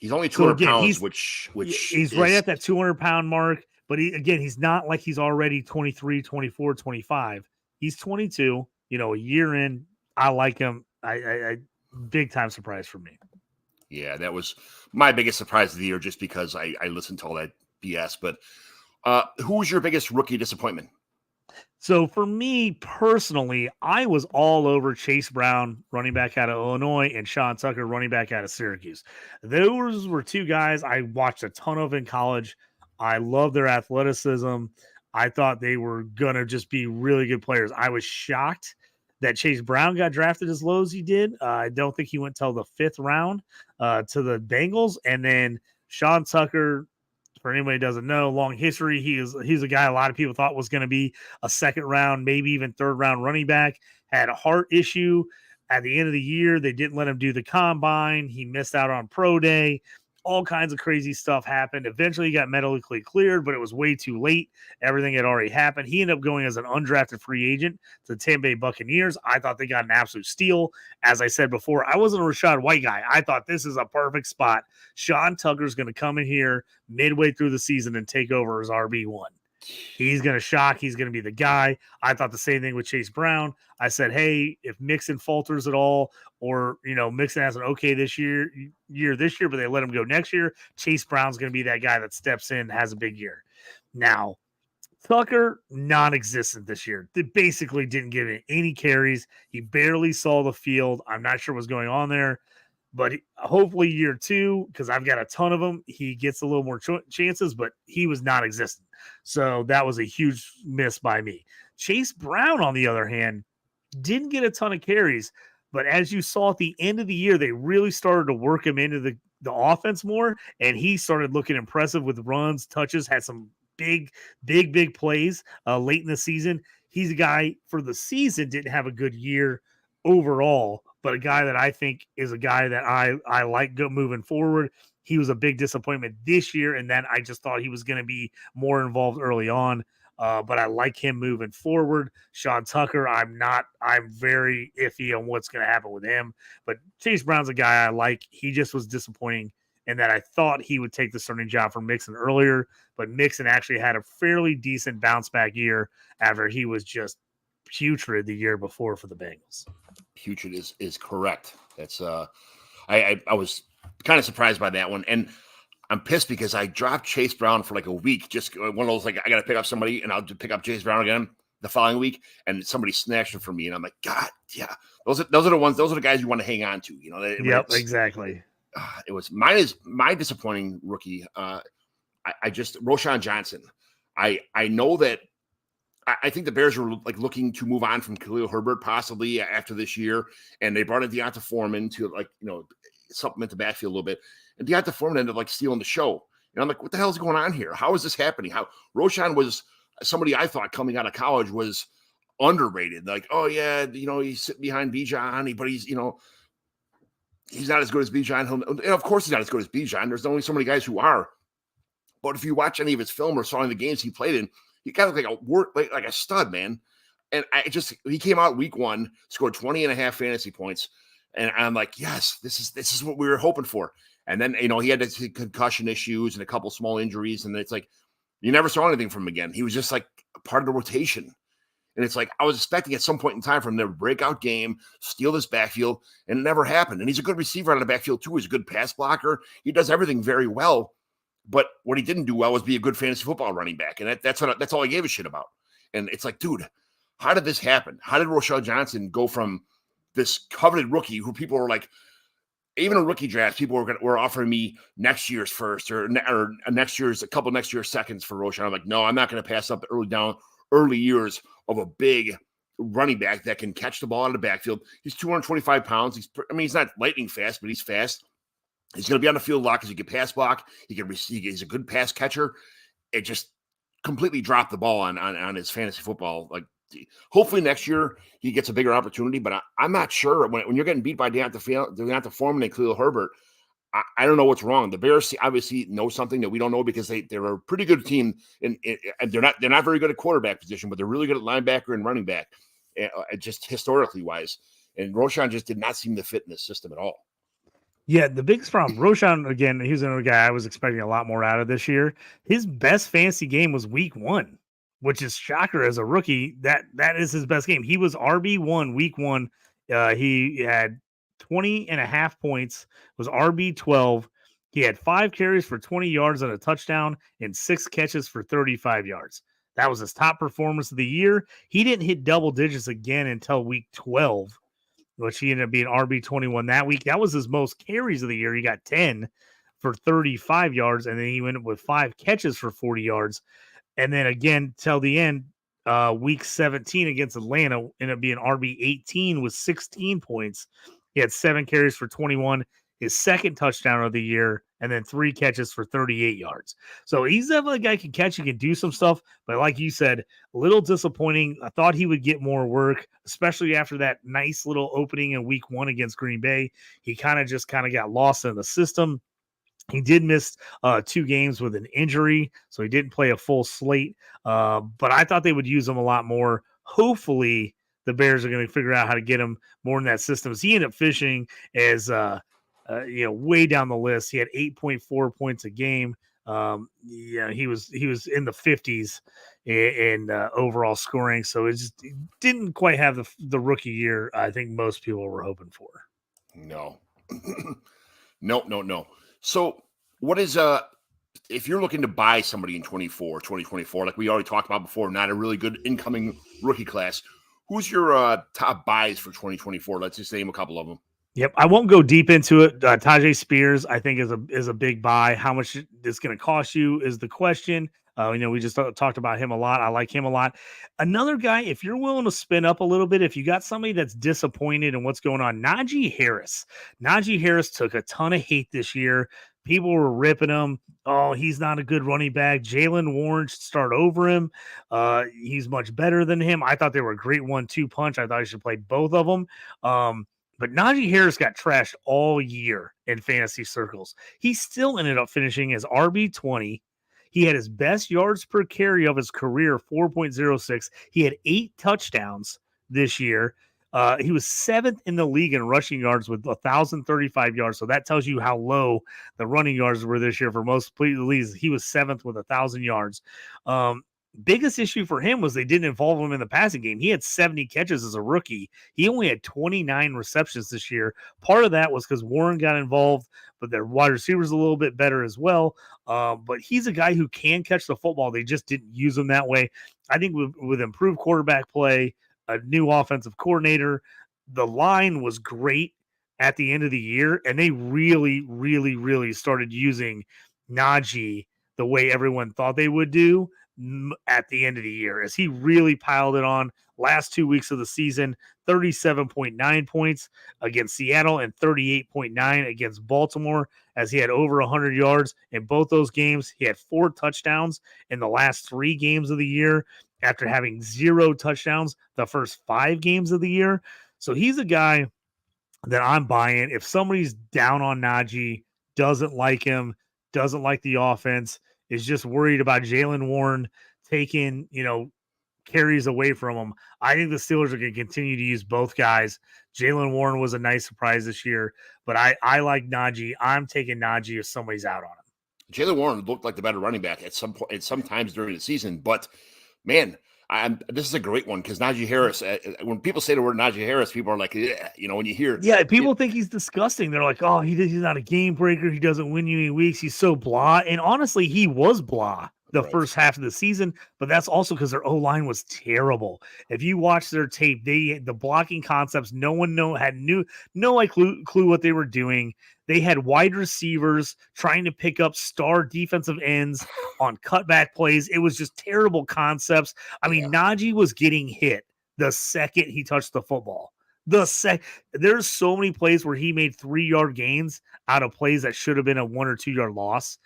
He's only 200 pounds, which he's right at that 200-pound mark. But he's not like he's already 23, 24, 25. He's 22, a year in. I like him. I big time surprise for me. Yeah, that was my biggest surprise of the year just because I listened to all that BS. But who's your biggest rookie disappointment? So for me personally, I was all over Chase Brown, running back out of Illinois, and Sean Tucker, running back out of Syracuse. Those were two guys I watched a ton of in college. I love their athleticism. I thought they were going to just be really good players. I was shocked that Chase Brown got drafted as low as he did. I don't think he went till the 5th round to the Bengals. And then Sean Tucker, for anybody who doesn't know, long history. He's a guy a lot of people thought was going to be a 2nd round, maybe even 3rd round running back. Had a heart issue at the end of the year. They didn't let him do the combine. He missed out on pro day. All kinds of crazy stuff happened. Eventually he got medically cleared, but it was way too late. Everything had already happened. He ended up going as an undrafted free agent to the Tampa Bay Buccaneers. I thought they got an absolute steal. As I said before, I wasn't a Rachaad White guy. I thought this is a perfect spot. Sean Tucker's going to come in here midway through the season and take over as RB1. He's going to shock. He's going to be the guy. I thought the same thing with Chase Brown. I said, hey, if Mixon falters at all, or, Mixon has an okay this year, but they let him go next year, Chase Brown's going to be that guy that steps in, has a big year. Now, Tucker, non-existent this year. They basically didn't give it any carries. He barely saw the field. I'm not sure what's going on there, but hopefully year 2, because I've got a ton of them, he gets a little more chances, but he was non-existent. So that was a huge miss by me. Chase Brown, on the other hand, didn't get a ton of carries, but as you saw at the end of the year, they really started to work him into the offense more, and he started looking impressive with runs, touches, had some big plays late in the season. He's a guy for the season, didn't have a good year overall, but a guy that I think is a guy that I like moving forward. He was a big disappointment this year, and then I just thought he was going to be more involved early on. But I like him moving forward. Sean Tucker, I'm very iffy on what's going to happen with him. But Chase Brown's a guy I like. He just was disappointing in that I thought he would take the starting job from Mixon earlier, but Mixon actually had a fairly decent bounce back year after he was just putrid the year before for the Bengals. Putrid is correct. That's I was kind of surprised by that one, and I'm pissed because I dropped Chase Brown for like a week. Just one of those, like, I got to pick up somebody and I'll just pick up Chase Brown again the following week. And somebody snatched him from me. And I'm like, God, yeah, those are the ones, those are the guys you want to hang on to, you know? Yep, exactly. It was my disappointing rookie. I just, Roschon Johnson. I know that I think the Bears were like looking to move on from Khalil Herbert possibly after this year. And they brought in Deonta Foreman to, like, you know, supplement the backfield a little bit. And Deonta Foreman ended up like stealing the show. And I'm like, what the hell is going on here? How is this happening? How Roschon was somebody I thought coming out of college was underrated. Like, oh yeah, you know, he's sitting behind Bijan, but he's, you know, he's not as good as Bijan. And of course he's not as good as Bijan. There's only so many guys who are. But if you watch any of his film or saw any of the games he played in, he kind of like a stud, man. And he came out week 1, scored 20.5 fantasy points. And I'm like, yes, this is what we were hoping for. And then, you know, he had concussion issues and a couple small injuries. And it's like, you never saw anything from him again. He was just like part of the rotation. And it's like, I was expecting at some point in time for him to breakout game, steal this backfield, and it never happened. And he's a good receiver out of the backfield too. He's a good pass blocker. He does everything very well. But what he didn't do well was be a good fantasy football running back. And that's all I gave a shit about. And it's like, dude, how did this happen? How did Roschon Johnson go from this coveted rookie who people were like, even a rookie draft, people were offering me next year's first or a couple next year's seconds for Roschon. I'm like, no, I'm not going to pass up the early years of a big running back that can catch the ball out of the backfield. He's 225 pounds. He's not lightning fast, but he's fast. He's going to be on the field a lot because he can pass block. He's a good pass catcher. It just completely dropped the ball on his fantasy football. Like, hopefully next year he gets a bigger opportunity, but I'm not sure when you're getting beat by Deonta Foreman and Khalil Herbert. I don't know what's wrong. The Bears obviously know something that we don't know because they're a pretty good team, and they're not very good at quarterback position, but they're really good at linebacker and running back, just historically wise. And Roschon just did not seem to fit in this system at all. Yeah, the biggest problem, Roschon, again, he's another guy I was expecting a lot more out of this year. His best fantasy game was week 1. Which is shocker as a rookie. That is his best game. He was RB1 week 1. He had 20.5 points, was RB12. He had 5 carries for 20 yards and a touchdown and 6 catches for 35 yards. That was his top performance of the year. He didn't hit double digits again until week 12, which he ended up being RB21 that week. That was his most carries of the year. He got 10 for 35 yards, and then he went up with 5 catches for 40 yards. And then again, till the end, week 17 against Atlanta ended up being RB18 with 16 points. He had 7 carries for 21, his second touchdown of the year, and then 3 catches for 38 yards. So he's definitely a guy who can catch, he can do some stuff. But like you said, a little disappointing. I thought he would get more work, especially after that nice little opening in week 1 against Green Bay. He kind of got lost in the system. He did miss 2 games with an injury, so he didn't play a full slate. But I thought they would use him a lot more. Hopefully, the Bears are going to figure out how to get him more in that system. So he ended up finishing as way down the list. He had 8.4 points a game. He was in the 50s in overall scoring. So it just didn't quite have the rookie year I think most people were hoping for. No. No. So what is if you're looking to buy somebody in 2024, like we already talked about before, not a really good incoming rookie class, who's your top buys for 2024? Let's just name a couple of them. Yep, I won't go deep into it. Tajay Spears, I think, is a big buy. How much it's going to cost you is the question. We just talked about him a lot. I like him a lot. Another guy, if you're willing to spin up a little bit, if you got somebody that's disappointed in what's going on, Najee Harris. Najee Harris took a ton of hate this year. People were ripping him. Oh, he's not a good running back. Jalen Warren should start over him. He's much better than him. I thought they were a great 1-2 punch. I thought he should play both of them. But Najee Harris got trashed all year in fantasy circles. He still ended up finishing as RB20. He had his best yards per carry of his career, 4.06. He had 8 touchdowns this year. He was 7th in the league in rushing yards with 1,035 yards. So that tells you how low the running yards were this year for most leagues. He was 7th with 1,000 yards. Biggest issue for him was they didn't involve him in the passing game. He had 70 catches as a rookie. He only had 29 receptions this year. Part of that was because Warren got involved, but their wide receivers a little bit better as well. But he's a guy who can catch the football. They just didn't use him that way. I think with improved quarterback play, a new offensive coordinator, the line was great at the end of the year, and they really, really, really started using Najee the way everyone thought they would do at the end of the year, as he really piled it on. Last 2 weeks of the season, 37.9 points against Seattle and 38.9 against Baltimore, as he had over 100 yards in both those games. He had 4 touchdowns in the last 3 games of the year after having 0 touchdowns the first 5 games of the year. So he's a guy that I'm buying. If somebody's down on Najee, doesn't like him, doesn't like the offense, is just worried about Jalen Warren taking, carries away from him, I think the Steelers are going to continue to use both guys. Jalen Warren was a nice surprise this year, but I like Najee. I'm taking Najee if somebody's out on him. Jalen Warren looked like the better running back at some point, at some times during the season, but man, this is a great one because Najee Harris, when people say the word Najee Harris, people are like, yeah, when you hear. Yeah, people think he's disgusting. They're like, oh, he's not a game breaker. He doesn't win you any weeks. He's so blah. And honestly, he was blah the first half of the season, but that's also because their O-line was terrible. If you watch their tape, the blocking concepts, no one had no clue what they were doing. They had wide receivers trying to pick up star defensive ends on cutback plays. It was just terrible concepts. I mean, Najee was getting hit the second he touched the football. There's so many plays where he made 3-yard gains out of plays that should have been a 1 or 2 yard loss.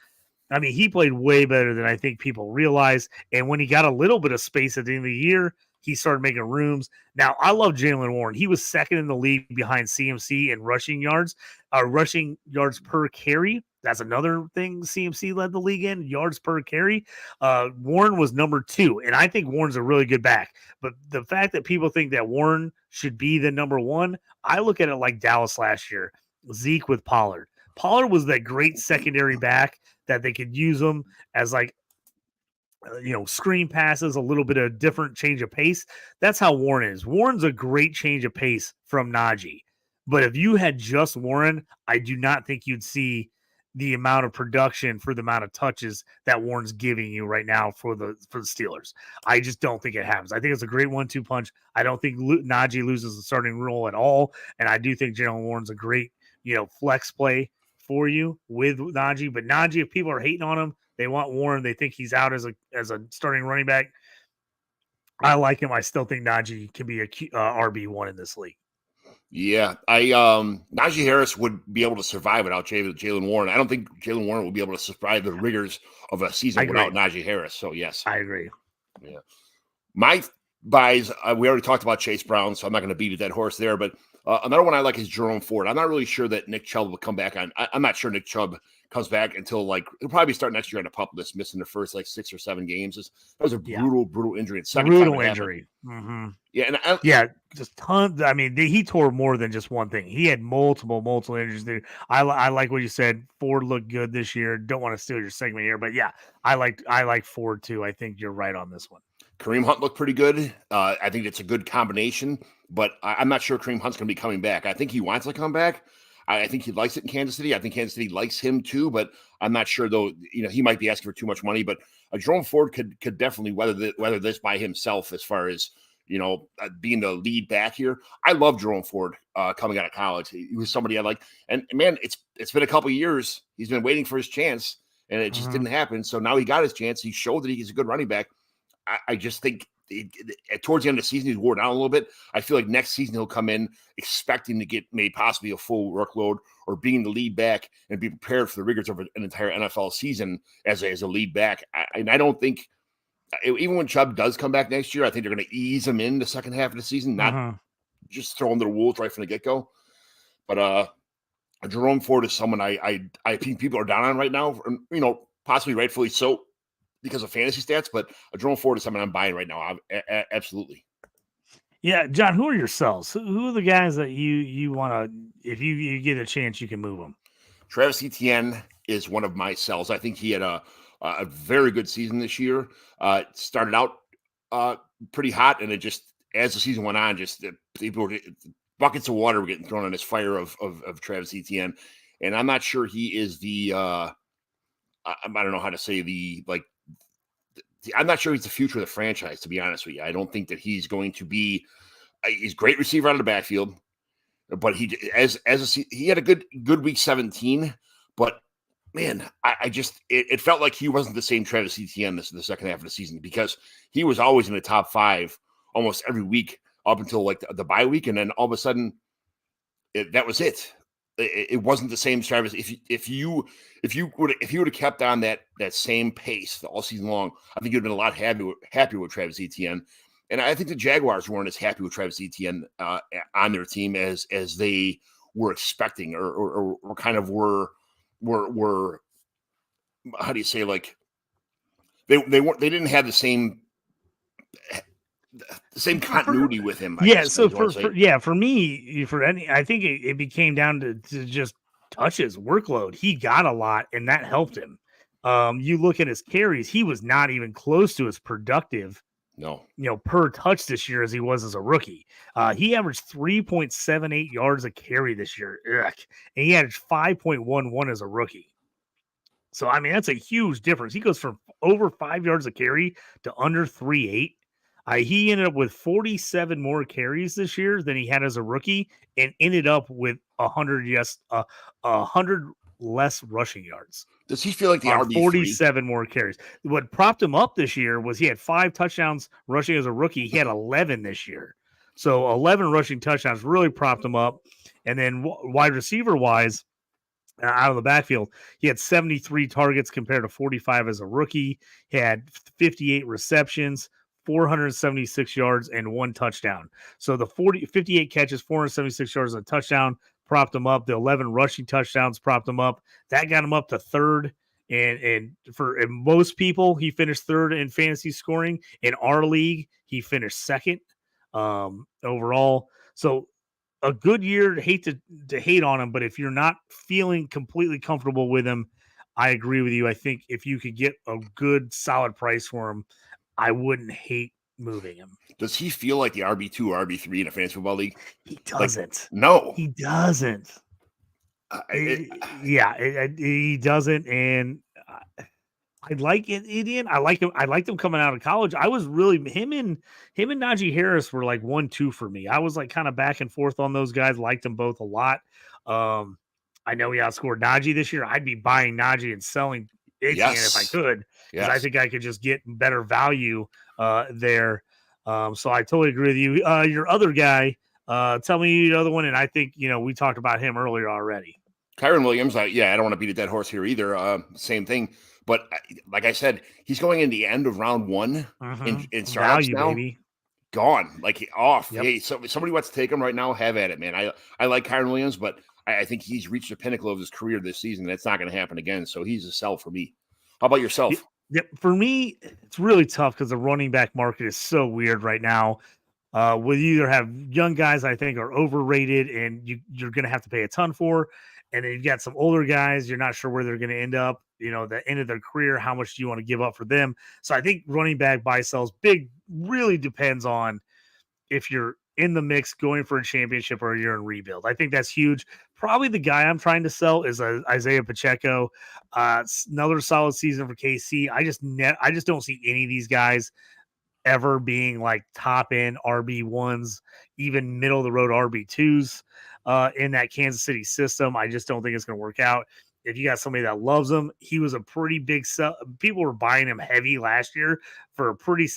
I mean, he played way better than I think people realize. And when he got a little bit of space at the end of the year, he started making rooms. Now, I love Jalen Warren. He was 2nd in the league behind CMC in rushing yards per carry. That's another thing CMC led the league in, yards per carry. Warren was number 2, and I think Warren's a really good back. But the fact that people think that Warren should be the number 1, I look at it like Dallas last year, Zeke with Pollard. Pollard was that great secondary back that they could use him as screen passes, a little bit of different change of pace. That's how Warren is. Warren's a great change of pace from Najee. But if you had just Warren, I do not think you'd see the amount of production for the amount of touches that Warren's giving you right now for the Steelers. I just don't think it happens. I think it's a great 1-2 punch. I don't think Najee loses the starting role at all. And I do think Jalen Warren's a great, flex play for you with Najee. But Najee, if people are hating on him, they want Warren. They think he's out as a starting running back. I like him. I still think Najee can be a RB1 in this league. Yeah, Najee Harris would be able to survive without Jalen Warren. I don't think Jalen Warren will be able to survive the rigors of a season without Najee Harris. So yes, I agree. Yeah, my buys. We already talked about Chase Brown, so I'm not going to beat a dead horse there. But another one I like is Jerome Ford. I'm not really sure that Nick Chubb will come back on. I'm not sure Nick Chubb comes back until he'll probably start next year on a pup list, missing the first 6 or 7 games. That was a brutal injury. It's brutal injury. Mm-hmm. Yeah, just tons. I mean, he tore more than just one thing. He had multiple injuries there. I like what you said. Ford looked good this year. Don't want to steal your segment here, but yeah, I like Ford too. I think you're right on this one. Kareem Hunt looked pretty good. I think it's a good combination, but I'm not sure Kareem Hunt's going to be coming back. I think he wants to come back. I think he likes it in Kansas City. I think Kansas City likes him too, but I'm not sure though. He might be asking for too much money, but Jerome Ford could definitely weather this by himself as far as being the lead back here. I love Jerome Ford coming out of college. He was somebody I like, and man, it's been a couple of years. He's been waiting for his chance, and it just didn't happen. So now he got his chance. He showed that he's a good running back. I just think towards the end of the season, he's wore down a little bit. I feel like next season he'll come in expecting to get maybe possibly a full workload or being the lead back and be prepared for the rigors of an entire NFL season as a lead back. I don't think, even when Chubb does come back next year, I think they're going to ease him in the second half of the season, not just throw him to the wolves right from the get-go. But Jerome Ford is someone I think people are down on right now, possibly rightfully so, because of fantasy stats, but Jerome Ford is something I'm buying right now. Absolutely. Yeah, John, who are your sells? Who are the guys that you want to, if you get a chance, you can move them? Travis Etienne is one of my sells. I think he had a very good season this year. Started out pretty hot, and it just, as the season went on, just buckets of water were getting thrown on this fire of Travis Etienne. And I'm not sure he is the, I don't know how to say I'm not sure he's the future of the franchise, to be honest with you. I don't think that he's going to be he's a great receiver out of the backfield, but he had a good week 17, but man, it felt like he wasn't the same Travis Etienne the second half of the season, because he was always in the top 5 almost every week up until like the bye week, and then all of a sudden that was it. It wasn't the same Travis. If you would have kept on that same pace all season long, I think you'd have been a lot happier with Travis Etienne. And I think the Jaguars weren't as happy with Travis Etienne on their team as they were expecting, or kind of were how do you say, like they didn't have the same continuity with him. For me, I think it became down to just touches, workload. He got a lot, and that helped him. You look at his carries; he was not even close to as productive, per touch this year as he was as a rookie. He averaged 3.78 yards a carry this year, and he averaged 5.11 as a rookie. So I mean, that's a huge difference. He goes from over 5 yards a carry to under 3.8. He ended up with 47 more carries this year than he had as a rookie, and ended up with 100 less rushing yards. Does he feel like the RB3? 47 more carries. What propped him up this year was he had 5 touchdowns rushing as a rookie. He had 11 this year. So 11 rushing touchdowns really propped him up. And then wide receiver wise, out of the backfield, he had 73 targets compared to 45 as a rookie. He had 58 receptions, 476 yards, and 1 touchdown. So the 58 catches, 476 yards, and a touchdown propped him up. The 11 rushing touchdowns propped him up. That got him up to 3rd. And for most people, he finished 3rd in fantasy scoring. In our league, he finished 2nd overall. So a good year. Hate to hate on him, but if you're not feeling completely comfortable with him, I agree with you. I think if you could get a good, solid price for him, I wouldn't hate moving him. Does he feel like the RB2 or RB3 in a fantasy football league? He doesn't. No, he doesn't. He doesn't. And I like it, Ian. I like him. I liked him coming out of college. I was really him and Najee Harris were like 1-2 for me. I was like kind of back and forth on those guys. Liked them both a lot. I know he outscored Najee this year. I'd be buying Najee and selling Etienne if I could, because I think I could just get better value there. So I totally agree with you. Your other guy, tell me the other one, and I think we talked about him earlier already. Kyron Williams. I don't want to beat a dead horse here either. Same thing, but like I said, he's going in the end of round 1 in startups now. Baby. Gone, like off. Yep. Hey, so somebody wants to take him right now, have at it, man. I like Kyron Williams, but I think he's reached the pinnacle of his career this season. That's not going to happen again. So he's a sell for me. How about yourself? Yep. For me, it's really tough because the running back market is so weird right now. We either have young guys I think are overrated and you're going to have to pay a ton for, and then you've got some older guys. You're not sure where they're going to end up. The end of their career. How much do you want to give up for them? So I think running back buy sells big really depends on if you're in the mix going for a championship or you're in rebuild. I think that's huge. Probably the guy I'm trying to sell is Isaiah Pacheco. Another solid season for KC. I just don't see any of these guys ever being like top end RB1s, even middle of the road RB2s in that Kansas City system. I just don't think it's going to work out. If you got somebody that loves him, he was a pretty big sell. People were buying him heavy last year for a pretty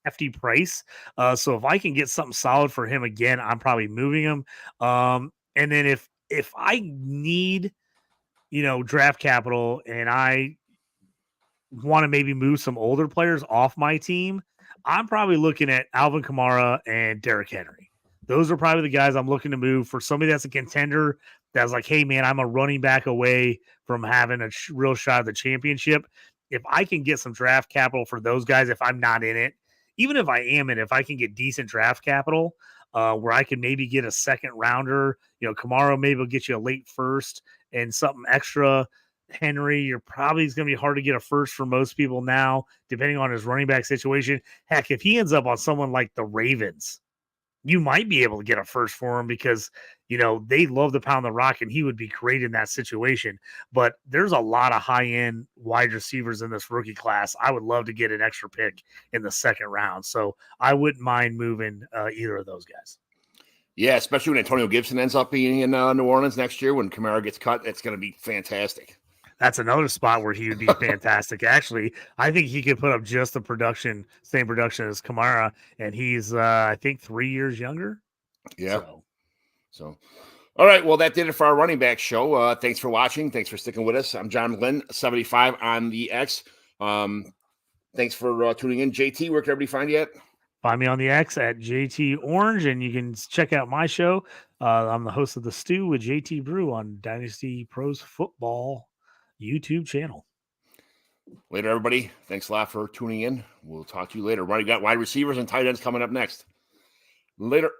hefty price. So if I can get something solid for him again, I'm probably moving him. And then if I need, draft capital and I want to maybe move some older players off my team, I'm probably looking at Alvin Kamara and Derrick Henry. Those are probably the guys I'm looking to move for somebody that's a contender that's like, hey, man, I'm a running back away from having a real shot at the championship. If I can get some draft capital for those guys, if I'm not in it, even if I am in, if I can get decent draft capital where I can maybe get a second rounder, Kamara maybe will get you a late first and something extra. Henry, you're probably going to be hard to get a first for most people now, depending on his running back situation. Heck, if he ends up on someone like the Ravens, you might be able to get a first for him because, they love to pound the rock and he would be great in that situation. But there's a lot of high-end wide receivers in this rookie class. I would love to get an extra pick in the second round. So I wouldn't mind moving either of those guys. Yeah, especially when Antonio Gibson ends up being in New Orleans next year when Kamara gets cut. It's going to be fantastic. That's another spot where he would be fantastic. Actually, I think he could put up just the same production as Kamara, and he's, I think, 3 years younger. Yeah. So, all right. Well, that did it for our running back show. Thanks for watching. Thanks for sticking with us. I'm John McGlynn, 75 on the X. Thanks for tuning in. JT, where can everybody find you at? Find me on the X at JT Orange, and you can check out my show. I'm the host of The Stew with JT Brew on Dynasty Pros Football YouTube channel. Later, everybody. Thanks a lot for tuning in. We'll talk to you later. We got wide receivers and tight ends coming up next. Later.